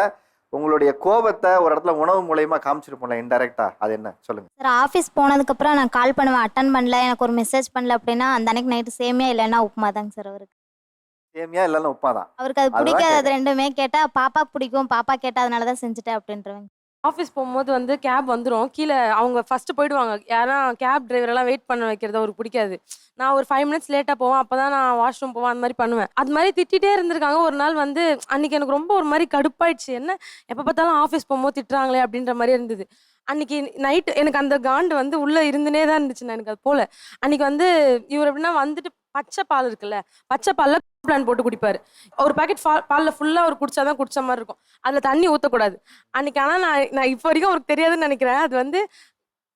S1: உங்களுடைய கோபத்தை ஒரு இடத்துல உணவு மூலயமா காமிச்சிருப்போம்ல இன்டைரக்டா, அது என்ன சொல்லுங்க?
S24: சார் ஆஃபீஸ் போனதுக்கப்புறம் நான் கால் பண்ணுவேன், அட்டன் பண்ணல, எனக்கு ஒரு மெசேஜ் பண்ணல அப்படின்னா அந்த அன்னைக்கு நைட்டு சேமியா இல்லைன்னா உப்புமா தாங்க சார் அவருக்கு.
S1: சேமியா இல்லைன்னா உப்புமா தான்
S24: அவருக்கு. அது பிடிக்காது. அது ரெண்டுமே கேட்டா பாப்பாக்கு பிடிக்கும், பாப்பா கேட்டா அதனால தான் செஞ்சுட்டேன் அப்படின்றவங்க.
S22: ஆஃபீஸ் போகும்போது வந்து கேப் வந்துடும், கீழே அவங்க ஃபர்ஸ்ட் போயிடுவாங்க. யாரா கேப் டிரைவரெல்லாம் வெயிட் பண்ண வைக்கிறது அவருக்கு பிடிக்காது. நான் ஒரு 5 மினிட்ஸ் லேட்டாக போவேன், அப்போ தான் நான் வாஷ்ரூம் போவேன், அந்த மாதிரி பண்ணுவேன். அது மாதிரி திட்டிகிட்டே இருந்திருக்காங்க. ஒரு நாள் வந்து அன்றைக்கி எனக்கு ரொம்ப ஒரு மாதிரி கடுப்பாயிடுச்சு. என்ன எப்போ பார்த்தாலும் ஆஃபீஸ் போகும்போது திட்டுறாங்களே அப்படின்ற மாதிரி இருந்தது. அன்றைக்கி நைட்டு எனக்கு அந்த காண்டு வந்து உள்ளே இருந்துனே தான் இருந்துச்சு. எனக்கு அது போல் அன்றைக்கி வந்து இவர் எப்படின்னா வந்துட்டு பச்சை பால் இருக்குல்ல, பச்சை பாலில் பிளான் போட்டு குடிப்பார். ஒரு பாக்கெட் பாலில் ஃபுல்லாக அவர் குடிச்சாதான் குடிச்ச மாதிரி இருக்கும். அதில் தண்ணி ஊற்றக்கூடாது அன்றைக்கி. ஆனால் நான் இப்போ வரைக்கும் அவருக்கு தெரியாதுன்னு நினைக்கிறேன். அது வந்து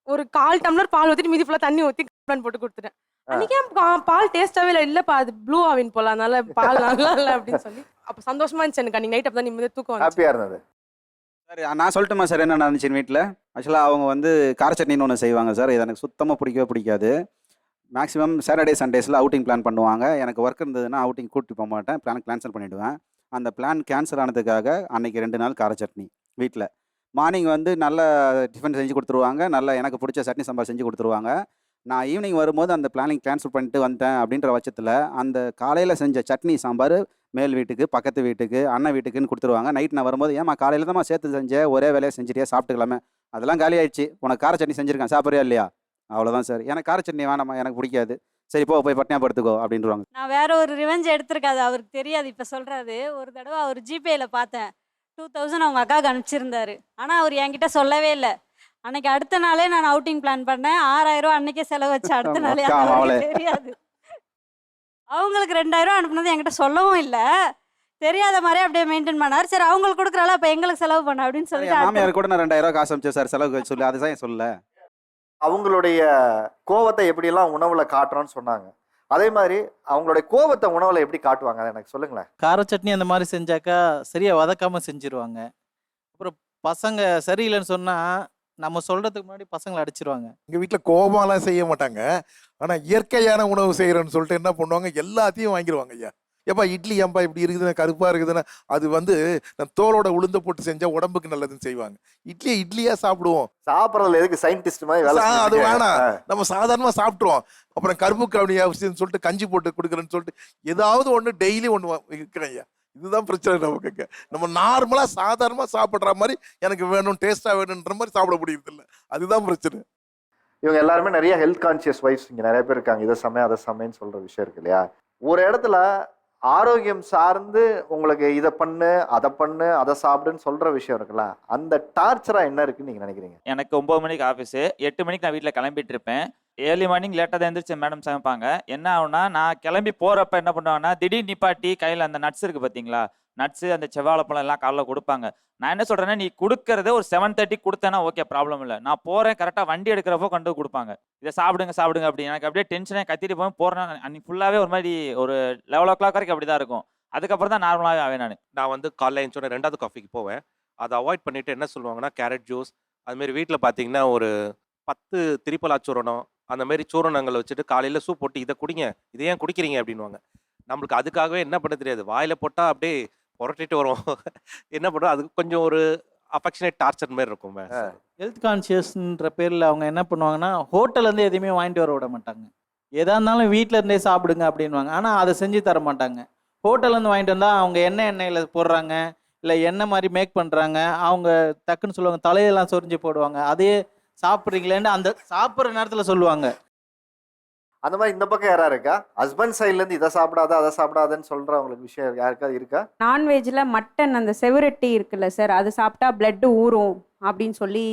S22: ஒரு 1/4 டம்ளர் பால் ஊற்றிட்டு மீதி ஃபுல்லாக தண்ணி ஊற்றி பிளான் போட்டு கொடுத்துட்டேன். அன்றைக்கே பால் டேஸ்ட்டாகவே இல்லை. இல்லைப்பா அது ப்ளூ ஆவின் போல, அதனால பால் நல்லா இல்லை அப்படின்னு சொல்லி அப்போ சந்தோஷமா இருந்துச்சு எனக்கு. அன்றைக்கி நைட் அப்போ தான் நிம்மதியாக தூக்கம்
S1: ஹாப்பியாக இருந்தது.
S10: சார் நான் சொல்லட்டுமா சார் என்ன நடந்துச்சு வீட்டில்? ஆக்சுவலாக அவங்க வந்து கார சட்னின்னு ஒன்று செய்வாங்க சார். இது எனக்கு சுத்தமாக பிடிக்கவே பிடிக்காது. மேக்ஸிமம் சாட்டர்டே சண்டேஸில் அவுட்டிங் பிளான் பண்ணுவாங்க. எனக்கு ஒர்க் இருந்ததுன்னா அவுட்டிங் கூட்டிட்டு போக மாட்டேன், பிளான் கேன்சல் பண்ணிவிடுவேன். அந்த பிளான் கேன்சல் ஆனதுக்காக அன்றைக்கி 2 நாள் கார சட்னி வீட்டில். மார்னிங் வந்து நல்ல டிஃபன் செஞ்சு கொடுத்துருவாங்க, நல்லா எனக்கு பிடிச்ச சட்னி சாம்பார் செஞ்சு கொடுத்துருவாங்க. நான் ஈவினிங் வரும்போது அந்த பிளானிங் கேன்சல் பண்ணிட்டு வந்துட்டேன் அப்படின்ற பட்சத்தில் அந்த காலையில் செஞ்ச சட்னி சாம்பார் மேல் வீட்டுக்கு, பக்கத்து வீட்டுக்கு, அண்ணன் வீட்டுக்குன்னு கொடுத்துருவாங்க. நைட் நான் வரும்போது ஏமா காலையில் தான் சேர்த்து செஞ்சேன், ஒரே வேலையை செஞ்சுட்டே சாப்பிட்டுக்கலாமே, அதெல்லாம் காலி ஆயிடுச்சு, உனக்கு கார சட்னி செஞ்சுருக்கேன் சாப்பிட்றியா இல்லையா? அவ்வளோதான் சார். எனக்கு கார சட்னி வேணாமா, எனக்கு பிடிக்காது, சரி போய் பட்னியா படுத்துக்கோ அப்படின்றாங்க.
S9: நான் வேற ஒரு ரிவெஞ்ச் எடுத்திருக்காது, அவருக்கு தெரியாது. இப்போ சொல்றாரு. ஒரு தடவை அவர் ஜிபேயில் பார்த்தேன், 2000 அவங்க அக்காவுக்கு அனுப்பிச்சிருந்தாரு. ஆனால் அவர் என்கிட்ட சொல்லவே இல்லை. அன்னைக்கு அடுத்த நாளே நான் அவுட்டிங் பிளான் பண்ணேன், 6000 ரூபா அன்னைக்கே செலவு வச்சு அடுத்த நாளே தெரியாது. அவங்களுக்கு 2000 அனுப்புனது என்கிட்ட சொல்லவும் இல்லை, தெரியாத மாதிரியே அப்படியே மெயின்டைன் பண்ணார். சரி அவங்களுக்கு கொடுக்குறால அப்போ எங்களுக்கு செலவு பண்ண அப்படின்னு
S10: என்
S9: சொல்லிட்டு
S10: மாமியார் கூட நான் 2000 காசு அனுப்பிச்சேன் சார் செலவுக்கு சொல்லி, அதை தான் சொல்ல.
S1: அவங்களுடைய கோவத்தை எப்படியெல்லாம் உணவுல காட்டுறோன்னு சொன்னாங்க. அதே மாதிரி அவங்களுடைய கோவத்தை உணவுல எப்படி காட்டுவாங்க அதை எனக்கு சொல்லுங்களேன்.
S8: கார சட்னி அந்த மாதிரி செஞ்சாக்கா சரியா வதக்காம செஞ்சிருவாங்க. அப்புறம் பசங்க சரியில்லைன்னு சொன்னா நம்ம சொல்றதுக்கு முன்னாடி பசங்களை அடிச்சிருவாங்க.
S11: எங்கள் வீட்டில் கோபம்லாம் செய்ய மாட்டாங்க. ஆனால் இயற்கையான உணவு செய்கிறேன்னு சொல்லிட்டு என்ன பண்ணுவாங்க, எல்லாத்தையும் வாங்கிடுவாங்க. ஐயா எப்பா இட்லி ஏன்பா இப்படி இருக்குதுன்னா கருப்பாக இருக்குதுன்னா அது வந்து நான் தோலோட உளுந்த போட்டு செஞ்சால் உடம்புக்கு நல்லதுன்னு செய்வாங்க. இட்லியாக சாப்பிடுவோம்.
S1: சாப்பிட்றதுல எதுக்கு சயின்டிஸ்ட் மாதிரி வேலை
S11: அது
S1: செஞ்சுட்டு
S11: வேணாம்,
S1: இருக்காங்க.
S11: நம்ம சாதாரணமாக சாப்பிட்ருவோம். அப்புறம் கருப்பு கவுனி அவசியம்னு சொல்லிட்டு கஞ்சி போட்டு கொடுக்குறேன்னு சொல்லிட்டு ஏதாவது ஒன்று டெய்லி ஒன்று இருக்கிறேன். ஐயா இதுதான் பிரச்சனை நமக்கு. நம்ம நார்மலாக சாதாரணமாக சாப்பிட்ற மாதிரி எனக்கு வேணும் டேஸ்ட்டாக வேணுன்ற மாதிரி சாப்பிட முடியறதில்ல. அதுதான் பிரச்சனை.
S1: இவங்க எல்லாருமே நிறைய ஹெல்த் கான்சியஸ் வைஃப்ஸ் இங்கே நிறைய பேர் இருக்காங்க. இதை சமயம் அதை சமயம்னு சொல்கிற விஷயம் இருக்கு இல்லையா. ஒரு இடத்துல ஆரோக்கியம் சார்ந்து உங்களுக்கு இதை பண்ணு அதை சாப்பிடுன்னு சொல்கிற விஷயம் இருக்குல்ல, அந்த டார்ச்சராக என்ன இருக்குன்னு நீங்கள் நினைக்கிறீங்க?
S4: எனக்கு 9 மணிக்கு ஆஃபீஸு, 8 மணிக்கு நான் வீட்டில் கிளம்பிட்டு இருப்பேன். ஏர்லி மார்னிங் லேட்டாக தான் எழுந்திரிச்சு மேடம் சமைப்பாங்க. என்ன ஆகுனா நான் கிளம்பி போகிறப்ப என்ன பண்ணுவாங்கன்னா திடீர் நிப்பாட்டி கையில் அந்த நட்ஸ் இருக்குது பார்த்தீங்களா, நட்ஸு அந்த செவ்வாழைப்பழம் எல்லாம் காலைல கொடுப்பாங்க. நான் என்ன சொல்கிறேன்னா நீ கொடுக்கறத ஒரு 7:30 கொடுத்தேன்னா ஓகே ப்ராப்ளம் இல்லை, நான் போகிறேன் கரெக்டாக வண்டி எடுக்கிறப்போ கொண்டு கொடுப்பாங்க. இதை சாப்பிடுங்க அப்படி எனக்கு அப்படியே டென்ஷனாக கத்திட்டு போகிறேன். அன்னைக்கு ஃபுல்லாகவே ஒரு மாதிரி ஒரு 11 o'clock வரைக்கும் அப்படி தான் இருக்கும். அதுக்கப்புறம் தான் நார்மலாகவே ஆவேன் நான்.
S16: நான் வந்து காலைல எழுந்தோடனே 2வது காஃபிக்கு போவேன். அதை அவாய்ட் பண்ணிவிட்டு என்ன சொல்லுவாங்கன்னா கேரட் ஜூஸ், அதுமாரி வீட்டில் பார்த்தீங்கன்னா ஒரு 10 திரிப்பலா சூரணம் அந்த மாதிரி சூரணங்களை வச்சுட்டு காலையில் சூப் போட்டு இதை குடிங்க, இதை ஏன் குடிக்கிறீங்க அப்படின்வாங்க. நம்மளுக்கு அதுக்காகவே என்ன பண்ண தெரியாது, வாயில் போட்டால் அப்படியே புரட்டிட்டு வரும். என்ன பண்ணுறோம், அதுக்கு கொஞ்சம் ஒரு அஃபெக்ஷனேட் டார்ச்சர் மாதிரி இருக்கும்.
S8: ஹெல்த் கான்சியஸ்ன்ற பேரில் அவங்க என்ன பண்ணுவாங்கன்னா ஹோட்டல்லேருந்து எதையுமே வாங்கிட்டு வர விட மாட்டாங்க. எதா இருந்தாலும் வீட்டில் இருந்தே சாப்பிடுங்க அப்படின்வாங்க. ஆனால் அதை செஞ்சு தர மாட்டாங்க. ஹோட்டல்லேருந்து வாங்கிட்டு வந்தால் அவங்க எண்ணெயில் போடுறாங்க, இல்லை எண்ணெய் மாதிரி மேக் பண்ணுறாங்க. அவங்க டக்குன்னு சொல்லுவாங்க தலையெல்லாம் சொரிஞ்சு போடுவாங்க. அதே சாப்பிட்றீங்களேன்னு அந்த சாப்பிட்ற நேரத்தில் சொல்லுவாங்க.
S1: அந்த மாதிரி இந்த பக்கம் யாரா இருக்கா, ஹஸ்பண்ட் சைட்லேருந்து இதை சாப்பிடாத அதை சாப்பிடாதன்னு சொல்கிறவங்களுக்கு விஷயம் யாருக்காவது இருக்கா?
S12: நான்வெஜ்ல மட்டன் அந்த செவரட்டி இருக்குல்ல சார், அது சாப்பிட்டா பிளட் ஊறும் அப்படின்னு சொல்லி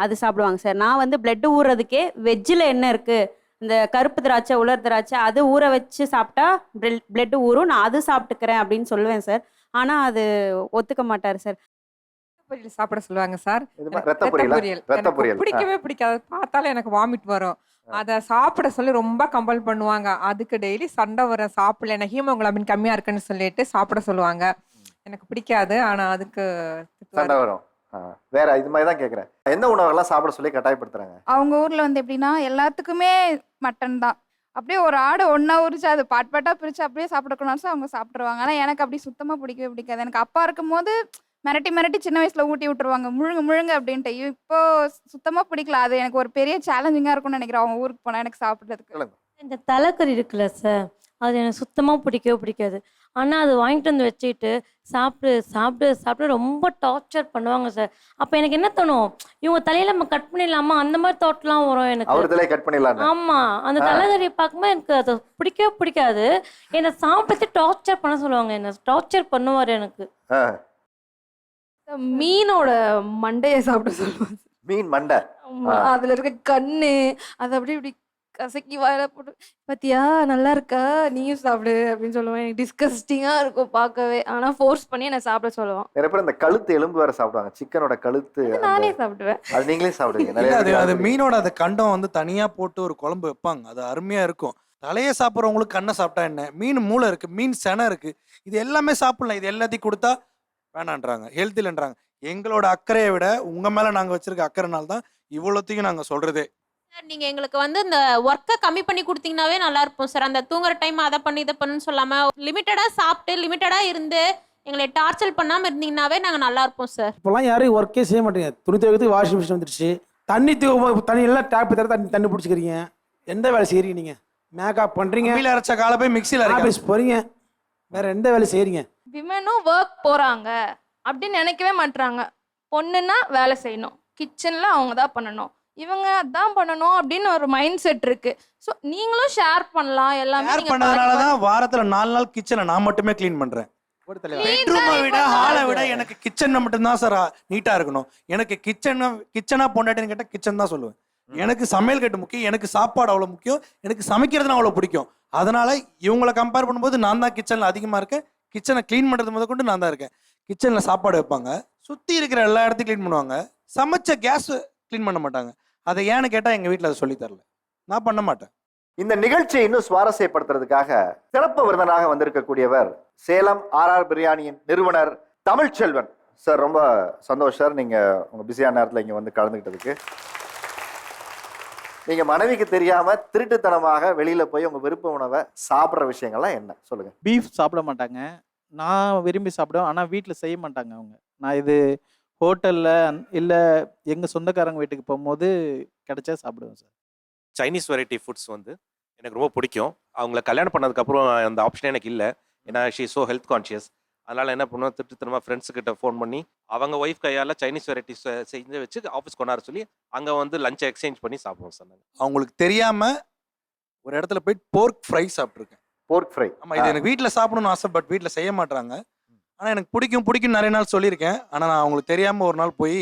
S12: அது சாப்பிடுவாங்க சார். நான் வந்து பிளட் ஊறுறதுக்கே வெஜ்ஜில் என்ன இருக்கு, இந்த கருப்பு திராட்சை உலர் திராட்சை அது ஊற வச்சு சாப்பிட்டா பிளட் ஊறும், நான் அது சாப்பிட்டுக்கிறேன் அப்படின்னு சொல்லுவேன் சார். ஆனால் அது ஒத்துக்க மாட்டார் சார்.
S25: பொரியல் சாப்பிட சொல்லுவாங்க சார்.
S1: ரத்த பொரியல்
S25: எனக்கு பிடிக்கவே பிடிக்காது, பார்த்தாலும் எனக்கு வாமிட் வரும். அதை சாப்பிட சொல்லி ரொம்ப கம்பல் பண்ணுவாங்க. அதுக்கு டெய்லி சண்டை வர சாப்பிடல, ஹீமோகுளோபின் கம்மியா இருக்குன்னு சொல்லிட்டு சாப்பிட சொல்லுவாங்க. எனக்கு பிடிக்காது, ஆனா அதுக்கு
S1: சண்டை வரும். வேற இது மாதிரி தான் கேட்குறேன், எந்த உணவெல்லாம் சாப்பிட சொல்லி கட்டாயப்படுத்துறாங்க?
S2: அவங்க ஊர்ல வந்து எப்படின்னா எல்லாத்துக்குமே மட்டன் தான். அப்படியே ஒரு ஆடு ஒன்றா உரிச்சு அது பாட்டாக பிரித்து அப்படியே சாப்பிடக்கூடாது அவங்க சாப்பிட்ருவாங்க. ஆனால் எனக்கு அப்படி சுத்தமாக பிடிக்கவே பிடிக்காது. எனக்கு அப்பா இருக்கும்போது மிரட்டி சின்ன வயசுல ஊட்டி விட்டுருவாங்க முழுங்க அப்படின்ட்டு. இப்போ சுத்தமாக பிடிக்கல. அது எனக்கு ஒரு பெரிய சேலஞ்சிங்காக இருக்கும்னு நினைக்கிறேன் அவங்க ஊருக்கு போனால் எனக்கு சாப்பிட்றதுக்கு.
S15: இந்த தலைக்கறி இருக்குல்ல சார், அது எனக்கு சுத்தமாக பிடிக்கவே பிடிக்காது. ஆனால் அது வாங்கிட்டு வந்து வச்சுக்கிட்டு சாப்பிட்டு ரொம்ப டார்ச்சர் பண்ணுவாங்க சார். அப்போ எனக்கு என்ன தோணும், இவங்க தலையில நம்ம கட் பண்ணிடலாமா அந்த மாதிரி தாட்லாம் வரும் எனக்கு.
S1: அவர் தலையை கட் பண்ணிடலாம்.
S15: ஆமாம், அந்த தலைக்கறியை பார்க்கும்போது எனக்கு அது பிடிக்கவே பிடிக்காது. என்னை சாப்பிட்டு டார்ச்சர் பண்ண சொல்லுவாங்க, என்ன டார்ச்சர் பண்ணுவார் எனக்கு.
S2: மீனோட மண்டையை சாப்பிட சொல்லுவாங்க.
S1: மீன் மண்டை,
S2: அதுல இருக்க கண்ணு அது அப்படி இப்படி கசக்கி வாயில போட்டு பாத்தியா நல்லா இருக்கா நீயும் சாப்பிடு அப்படின்னு சொல்லுவேன். எனக்கு டிஸ்கஸ்டிங்கா இருக்கும் பார்க்கவே. ஆனா ஃபோர்ஸ் பண்ணி என்ன சாப்பிட சொல்லுவான்.
S1: நிறைய பேர் இந்த கழுத்து எலும்பு வேற சாப்பிடுவாங்க, சிக்கனோட கழுத்து.
S2: நானே சாப்பிடுவேன்.
S1: அது நீங்களே சாப்பிடுவீங்க?
S18: இல்ல,
S1: நிறைய
S18: அது மீனோட அந்த கண்டம் வந்து தனியா போட்டு ஒரு குழம்பு வைப்பாங்க, அது அருமையா இருக்கும். தலையை சாப்பிட்றவங்களுக்கு கண்ணை சாப்பிட்டா என்ன, மீன் மூளை இருக்கு, மீன் செனை இருக்கு, இது எல்லாமே சாப்பிடலாம். இது எல்லாத்தையும் கொடுத்தா வேணான்றாங்க, ஹெல்த் இல்லைன்றாங்க. எங்களோட அக்கறையை விட உங்க மேல நாங்க வச்சிருக்க அக்கறைனால தான் இவ்வளோத்தையும் நாங்க சொல்றதே.
S7: சார் நீங்கள் எங்களுக்கு வந்து இந்த ஒர்க்கை கம்மி பண்ணி கொடுத்தீங்கன்னாவே நல்லா இருப்போம் சார். அந்த தூங்குற டைம் அதை பண்ணி இதை பண்ணுன்னு சொல்லாமல் லிமிட்டடாக சாப்பிட்டு லிமிட்டடாக இருந்து எங்களை டார்ச்சர் பண்ணாமல் இருந்தீங்கன்னாவே நாங்கள் நல்லா இருப்போம் சார்.
S17: இப்போலாம் யாரும் ஒர்க்கே செய்ய மாட்டேங்க. துணி துவைக்கிறதுக்கு வாஷிங் மிஷின் வந்துடுச்சு. தண்ணி எல்லாம் டேப் தர தண்ணி பிடிச்சிக்கிறீங்க. எந்த வேலை செய்கிறீங்க நீங்கள்? மேக்கப் பண்ணுறீங்க,
S18: மிக்சியில் அரைச்ச காலை போய் மிக்சியில்
S17: ஆஃபீஸ் போகிறீங்க, வேற எந்த வேலை செய்கிறீங்க?
S2: விமனும் ஒர்க் போறாங்க அப்படின்னு நினைக்கவே மாட்டாங்க. பொண்ணுன்னா வேலை செய்யணும், கிச்சன்ல அவங்க தான் பண்ணணும், இவங்க அதான் பண்ணணும் அப்படின்னு ஒரு மைண்ட் செட் இருக்கு. ஸோ நீங்களும் ஷேர் பண்ணலாம் எல்லாமே.
S18: ஷேர் பண்ணதுனால தான் வாரத்தில் 4 நாள் கிச்சனை நான் மட்டுமே க்ளீன் பண்ணுறேன். பெட்ரூமை விட ஹாலை விட எனக்கு கிச்சன் மட்டும்தான் சார் நீட்டாக இருக்கணும். எனக்கு கிச்சனா பொண்டாட்டின்னு கேட்டால் கிச்சன் தான் சொல்லுவேன். எனக்கு சமையல் கட்டு முக்கியம், எனக்கு சாப்பாடு அவ்வளோ முக்கியம், எனக்கு சமைக்கிறதுனா அவ்வளோ பிடிக்கும். அதனால இவங்களை கம்பேர் பண்ணும்போது நான் தான் கிச்சனில் அதிகமாக இருக்கேன். கிச்சனை க்ளீன் பண்ணுறது முத கொண்டு நான் தான் இருக்கேன். கிச்சனில் சாப்பாடு வைப்பாங்க, சுற்றி இருக்கிற எல்லா இடத்தையும் க்ளீன் பண்ணுவாங்க, சமைச்ச கேஸ் க்ளீன் பண்ண மாட்டாங்க. அதை ஏன்னு கேட்டால் எங்கள் வீட்டில் அதை சொல்லி தரல, நான் பண்ண மாட்டேன்.
S1: இந்த நிகழ்ச்சியை இன்னும் சுவாரஸ்யப்படுத்துறதுக்காக சிறப்பு விருந்தினராக வந்திருக்கக்கூடியவர் சேலம் ஆர்ஆர் பிரியாணியின் நிறுவனர் தமிழ்ச்செல்வன் சார். ரொம்ப சந்தோஷம் சார், நீங்க உங்க பிஸியான நேரத்தில் இங்க வந்து கலந்துக்கிட்டதுக்கு. நீங்க மனைவிக்கு தெரியாம திருட்டுத்தனமாக வெளியில போய் உங்க விருப்ப உணவை சாப்பிட்ற விஷயங்கள்லாம் என்ன சொல்லுங்க?
S8: பீஃப் சாப்பிட மாட்டாங்க, நான் விரும்பி சாப்பிடுவேன். ஆனால் வீட்டில் செய்ய மாட்டாங்க அவங்க. நான் இது ஹோட்டலில் இல்லை எங்கள் சொந்தக்காரங்க வீட்டுக்கு போகும்போது கிடைச்சா சாப்பிடுவேன் சார்.
S16: சைனீஸ் வெரைட்டி ஃபுட்ஸ் வந்து எனக்கு ரொம்ப பிடிக்கும். அவங்கள கல்யாணம் பண்ணதுக்கப்புறம் அந்த ஆப்ஷனே எனக்கு இல்லை. ஏன்னா ஷீ ஸோ ஹெல்த் கான்ஷியஸ். அதனால் என்ன பண்ணுவோம், திருட்டுத்தனமாக ஃப்ரெண்ட்ஸுக்கிட்ட ஃபோன் பண்ணி அவங்க ஒய்ஃப் கையால் சைனீஸ் வெரைட்டிஸ் செஞ்சு வச்சு ஆஃபீஸ் கொண்டாட சொல்லி அங்கே வந்து லஞ்சை எக்ஸ்சேஞ்ச் பண்ணி சாப்பிடுவோம் சார். நாங்கள்
S18: அவங்களுக்கு தெரியாமல் ஒரு இடத்துல போயிட்டு போர்க் ஃப்ரை சாப்பிட்ருக்கேன்.
S1: போர்க் ஃப்ரை?
S18: ஆமாம், இது எனக்கு வீட்டில் சாப்பிடணும்னு ஆசை, பட் வீட்டில் செய்ய மாட்டாங்க. ஆனால் எனக்கு பிடிக்கும் நிறைய நாள் சொல்லியிருக்கேன். ஆனால் நான் அவங்களுக்கு தெரியாமல் ஒரு நாள் போய்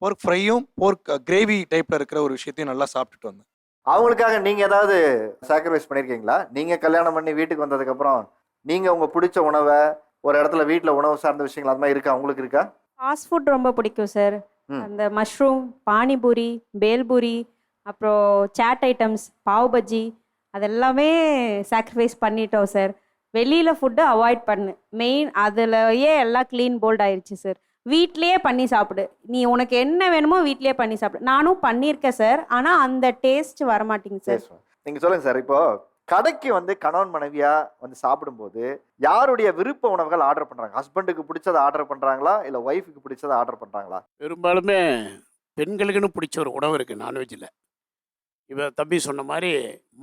S18: போர்க் ஃப்ரையும் போர்க் கிரேவி டைப்பில் இருக்கிற ஒரு விஷயத்தையும் நல்லா சாப்பிட்டுட்டு வந்தேன்.
S1: அவங்களுக்காக நீங்க ஏதாவது சாக்ரிஃபைஸ் பண்ணியிருக்கீங்களா? நீங்க கல்யாணம் பண்ணி வீட்டுக்கு வந்ததுக்கப்புறம் நீங்க உங்க பிடிச்ச உணவை ஒரு இடத்துல வீட்டில் உணவு சார்ந்த விஷயங்கள் அது மாதிரி இருக்கா? உங்களுக்கு இருக்கா?
S12: ஃபாஸ்ட் ஃபுட் ரொம்ப பிடிக்கும் சார். அந்த மஷ்ரூம், பானிபூரி, பேல்பூரி, அப்புறம் சாட் ஐட்டம்ஸ், பாவ் பஜ்ஜி, அதெல்லாமே சாக்ரிஃபைஸ் பண்ணிட்டோம் சார். வெளியில் ஃபுட்டு அவாய்ட் பண்ணு மெயின். அதுலயே எல்லாம் க்ளீன் போல்ட் ஆயிடுச்சு சார். வீட்லேயே பண்ணி சாப்பிடு, நீ உனக்கு என்ன வேணுமோ வீட்லேயே பண்ணி சாப்பிடு. நானும் பண்ணியிருக்கேன் சார், ஆனால் அந்த டேஸ்ட் வரமாட்டேங்க சார்.
S1: நீங்க சொல்லுங்க சார், இப்போ கடைக்கு வந்து கணவன் மனைவியா வந்து சாப்பிடும்போது யாருடைய விருப்ப உணவுகள் ஆர்டர் பண்றாங்க? ஹஸ்பண்டுக்கு பிடிச்சதை ஆர்டர் பண்றாங்களா இல்லை ஒய்ஃபுக்கு பிடிச்சதை ஆர்டர் பண்றாங்களா?
S3: பெரும்பாலுமே பெண்களுக்குன்னு பிடிச்ச ஒரு உணவு இருக்குது நான்வெஜ்ஜில். இப்போ தம்பி சொன்ன மாதிரி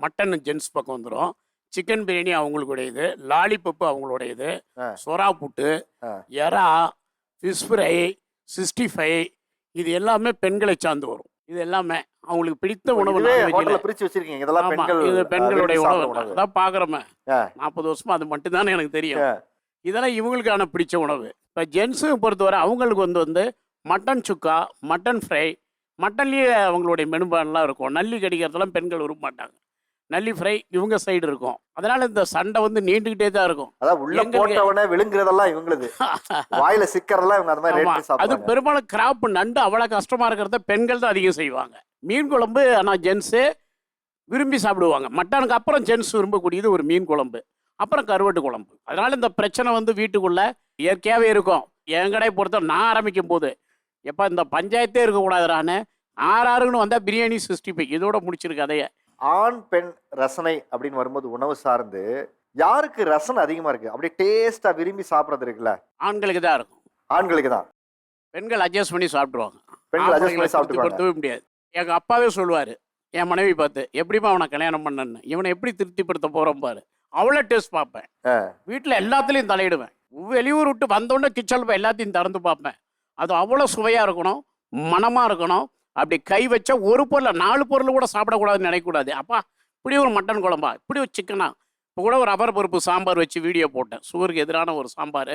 S3: மட்டன் ஜென்ஸ் பக்கம் வந்துடும், சிக்கன் பிரியாணி அவங்களுடையது, லாலிபப்பு அவங்களுடையது, சொரா புட்டு, எறா, ஃபிஷ் ஃப்ரை, 65, இது எல்லாமே பெண்களை சார்ந்து வரும். இது எல்லாமே அவங்களுக்கு பிடித்த உணவு.
S1: பிரிச்சு வச்சிருக்கீங்க, இதெல்லாம் பெண்கள்,
S3: இது பெண்களுடைய உணவு. அதான் பார்க்குறோமே 40 வருஷமா அது மட்டும்தானே எனக்கு தெரியும். இதெல்லாம் இவங்களுக்கான பிடிச்ச உணவு. இப்போ ஜென்ஸுக்கு பொறுத்தவரை அவங்களுக்கு வந்து மட்டன் சுக்கா, மட்டன் ஃப்ரை, மட்டன்லேயே அவங்களுடைய மெனுபான்லாம் இருக்கும். நல்லி கடிக்கிறதெல்லாம் பெண்கள் விரும்ப மாட்டாங்க. நல்லி ஃப்ரை இவங்க சைடு இருக்கும். அதனால இந்த சண்டை வந்து நீண்டுகிட்டே தான் இருக்கும்.
S1: அதான் உள்ள போட்டவனே விழுங்குறதெல்லாம் இவங்களுது, வாயில சிக்கறதெல்லாம் இவங்க அந்த மாதிரி ரேட் பண்ணி சாப்பிடுவாங்க.
S3: அது பெரும்பாலும் கிராப் நண்டு அவ்வளவு கஷ்டமா இருக்கிறத பெண்கள் தான் அதிகம் செய்வாங்க. மீன் குழம்பு ஆனால் ஜென்ஸு விரும்பி சாப்பிடுவாங்க. மட்டனுக்கு அப்புறம் ஜென்ஸ் விரும்பக்கூடியது ஒரு மீன் குழம்பு, அப்புறம் கருவாட்டு குழம்பு. அதனால இந்த பிரச்சனை வந்து வீட்டுக்குள்ள இயற்கையாகவே இருக்கும். என் கடையை பொறுத்த நான் ஆரம்பிக்கும் போது எப்போ இந்த பஞ்சாயத்தே இருக்கக்கூடாதுறான்னு 6 வந்தால் பிரியாணி 65 இதோட முடிச்சிருக்கு கதையை.
S1: ஆண் பெண் ரசனை அப்படின்னு வரும்போது உணவு சார்ந்து யாருக்கு ரசனை அதிகமா இருக்கு? அப்படியே டேஸ்டா விரும்பி சாப்பிட்றது இருக்குல்ல,
S3: ஆண்களுக்கு தான் இருக்கும்.
S1: ஆண்களுக்கு தான்.
S3: பெண்கள் அட்ஜஸ்ட் பண்ணி சாப்பிடுவாங்க.
S1: பெண்கள் அட்ஜஸ்ட் பண்ணி சாப்பிட்டுப்பாங்க.
S3: படுத்தவே முடியாது. எங்கள் அப்பாவே சொல்லுவார் என் மனைவி பார்த்து, எப்படிமா அவனை கல்யாணம் பண்ணன்னு, இவனை எப்படி திருப்திப்படுத்த போகிறோம் பாரு. அவ்வளோ டேஸ்ட் பார்ப்பேன். வீட்டில் எல்லாத்துலேயும் தலையிடுவேன். வெளியூர் விட்டு வந்தோடனே கிச்சனில் போய் எல்லாத்தையும் திறந்து பார்ப்பேன். அது அவ்வளோ சுவையாக இருக்கணும், மனமாக இருக்கணும். அப்படி கை வச்சா ஒரு பொருளை 4 பொருள் கூட சாப்பிடக்கூடாதுன்னு நினைக்கக்கூடாது. அப்பா இப்படி ஒரு மட்டன் குழம்பா, இப்படி ஒரு சிக்கனா. இப்போ கூட ஒரு ரப்பர் பருப்பு சாம்பார் வச்சு வீடியோ போட்டேன். சுகருக்கு எதிரான ஒரு சாம்பார்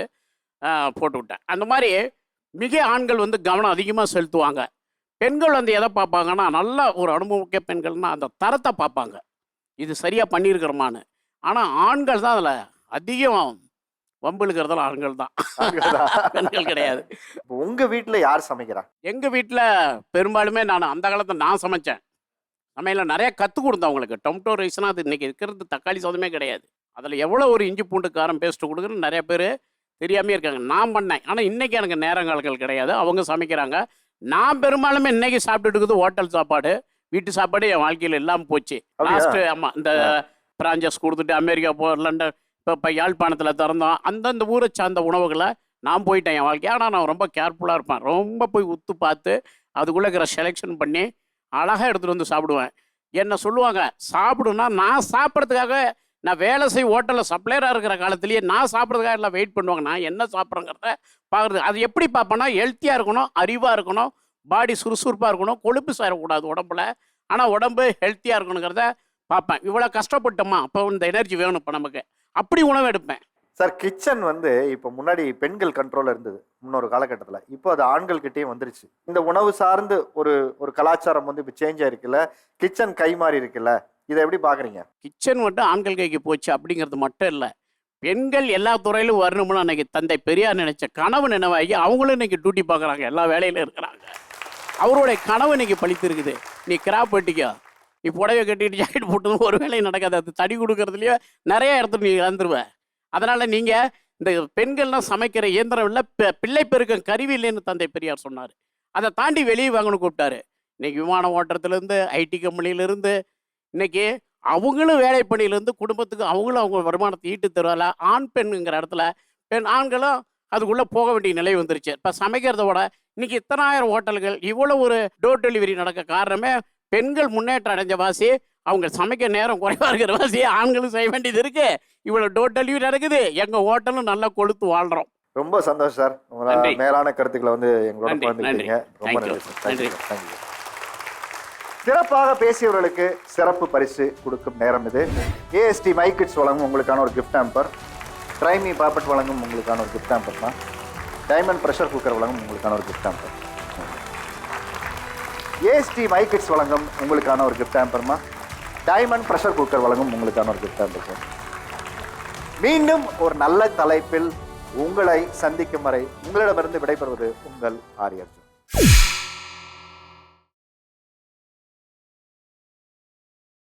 S3: போட்டு விட்டேன். அந்த மாதிரி மிக ஆண்கள் வந்து கவனம் அதிகமாக செலுத்துவாங்க. பெண்கள் வந்து எதை பார்ப்பாங்கன்னா, நல்லா ஒரு அனுபவமிக்க பெண்கள்னா அந்த தரத்தை பார்ப்பாங்க, இது சரியாக பண்ணியிருக்கிறோமான்னு. ஆனால் ஆண்கள் தான் அதில் அதிகம் வம்பிழுக்கிறதெல்லாம் ஆண்கள் தான், பெண்கள் கிடையாது.
S1: உங்கள் வீட்டில் யார் சமைக்கிறா?
S3: எங்கள் வீட்டில் பெரும்பாலுமே நான் அந்த காலத்தில் நான் சமைச்சேன். சமையலில் நிறையா கற்றுக் கொடுத்தேன் அவங்களுக்கு. டொமேட்டோ ரைஸ்னால் அது இன்றைக்கி இருக்கிறது தக்காளி சாதமே கிடையாது. அதில் எவ்வளோ ஒரு இஞ்சி பூண்டு காரம் பேஸ்ட்டு கொடுக்குறது நிறைய பேர் தெரியாமே இருக்காங்க. நான் பண்ணேன், ஆனால் இன்றைக்கி எனக்கு நேரங்காலங்கள் கிடையாது, அவங்க சமைக்கிறாங்க. நான் பெரும்பாலுமே இன்னைக்கு சாப்பிட்டுட்டு இருக்குது ஹோட்டல் சாப்பாடு. வீட்டு சாப்பாடு என் வாழ்க்கையில் இல்லாமல் போச்சு. லாஸ்ட்டு ஆமாம், இந்த பிரான்சஸ் கொடுத்துட்டு அமெரிக்கா லண்டன், இப்போ யாழ்ப்பாணத்தில் திறந்தோம். அந்தந்த ஊரை சார்ந்த உணவுகளை நான் போயிட்டேன் என் வாழ்க்கை. ஆனால் நான் ரொம்ப கேர்ஃபுல்லாக இருப்பேன். ரொம்ப போய் உத்து பார்த்து அதுக்குள்ளே இருக்கிற செலெக்ஷன் பண்ணி அழகாக எடுத்துகிட்டு வந்து சாப்பிடுவேன். என்ன சொல்லுவாங்க, சாப்பிடுன்னா நான் சாப்பிட்றதுக்காக, நான் வேலை செய்ய ஹோட்டலில் சப்ளையராக இருக்கிற காலத்துலேயே நான் சாப்பிட்றதுக்காக எல்லாம் வெயிட் பண்ணுவாங்க. நான் என்ன சாப்பிட்றேங்கிறத பார்க்குறது. அது எப்படி பார்ப்பேன்னா, ஹெல்த்தியாக இருக்கணும், அறிவாக இருக்கணும், பாடி சுறுசுறுப்பாக இருக்கணும், கொழுப்பு சேரக்கூடாது உடம்புல, ஆனால் உடம்பு ஹெல்த்தியாக இருக்கணுங்கிறத பார்ப்பேன். இவ்வளோ கஷ்டப்பட்டோமா, அப்போ இந்த எனர்ஜி வேணும் இப்போ நமக்கு, அப்படி உணவு எடுப்பேன்.
S1: சார் கிச்சன் வந்து இப்போ முன்னாடி பெண்கள் கண்ட்ரோல் இருந்தது முன்னொரு காலகட்டத்தில், இப்போ அது ஆண்கள்கிட்டயும் வந்துருச்சு. இந்த உணவு சார்ந்து ஒரு கலாச்சாரம் வந்து இப்போ சேஞ்ச் ஆயிருக்குல்ல, கிச்சன் கை மாறி இருக்குல்ல, இதை எப்படி பார்க்குறீங்க?
S3: கிச்சன் மட்டும் ஆண்கள் கைக்கு போச்சு அப்படிங்கிறது மட்டும் இல்லை, பெண்கள் எல்லா துறையிலும் வரணும்னு அன்னைக்கு தந்தை பெரியார் நினைச்ச கனவு நினைவாகி அவங்களும் இன்னைக்கு டியூட்டி பார்க்குறாங்க, எல்லா வேலையிலும் இருக்கிறாங்க. அவருடைய கனவு இன்னைக்கு பழித்து இருக்குது. நீ கிராப் வெட்டிக்கோ, நீ புடவை கட்டிட்டு ஜாக்கெட் போட்டதும் ஒரு வேலையும் நடக்காது. அது தடி கொடுக்கறதுலையோ நிறைய இடத்துல நீ இழந்துருவேன். அதனால நீங்க இந்த பெண்கள்லாம் சமைக்கிற இயந்திரம் இல்லை, பிள்ளை பெருக்கம் கருவி இல்லைன்னு தந்தை பெரியார் சொன்னார். அதை தாண்டி வெளியே வாங்கன்னு கூப்பிட்டாரு. இன்னைக்கு விமான ஓட்டத்துலேருந்து ஐடி கம்பெனியிலேருந்து இன்னைக்கு அவங்களும் வேலை பணியிலேருந்து குடும்பத்துக்கு அவங்களும் அவங்க வருமானத்தை ஈட்டு தருவால. ஆண் பெண்ணுங்கிற இடத்துல ஆண்களும் அதுக்குள்ளே போக வேண்டிய நிலை வந்துருச்சு. இப்போ சமைக்கிறத விட இன்னைக்கு இத்தனாயிரம் ஹோட்டல்கள் இவ்வளோ ஒரு டோர் டெலிவரி நடக்க காரணமே பெண்கள் முன்னேற்றம் அடைஞ்ச வாசி, அவங்க சமைக்க நேரம் குறைவா இருக்கிற வாசி ஆண்களும் செய்ய வேண்டியது இருக்கு. இவ்வளோ டோர் டெலிவரி நடக்குது, எங்கள் ஹோட்டலும் நல்லா கொளுத்து வாழ்கிறோம்.
S1: ரொம்ப சந்தோஷம் சார், உங்களோட மேலான கருத்துக்களை வந்து எங்களோட பகிர்ந்துக்கிட்டீங்க. ரொம்ப நன்றி சார். தேங்க்யூ. சிறப்பாக பேசியவர்களுக்கு சிறப்பு பரிசு கொடுக்கும் நேரம் இது. ஏஎஸ்டி மைக்கிட்ஸ் வழங்கும் உங்களுக்கான ஒரு கிஃப்ட் ஹேம்பர், ட்ரைமி பாப்பட் வழங்கும் உங்களுக்கான ஒரு கிஃப்ட் ஹேம்பர் தான், டைமண்ட் ப்ரெஷர் குக்கர் வழங்கும் உங்களுக்கான ஒரு கிஃப்ட் ஹேம்பர். ஏஎஸ்டி மைக்கிட்ஸ் வழங்கும் உங்களுக்கான ஒரு கிஃப்ட் ஹேம்பர்மா, டைமண்ட் ப்ரெஷர் குக்கர் வழங்கும் உங்களுக்கான ஒரு கிஃப்ட் ஹேம்பர். மீண்டும் ஒரு நல்ல தலைப்பில் உங்களை சந்திக்கும் வரை உங்களிடமிருந்து விடைபெறுவது உங்கள் ஆரியர்ஜுன்.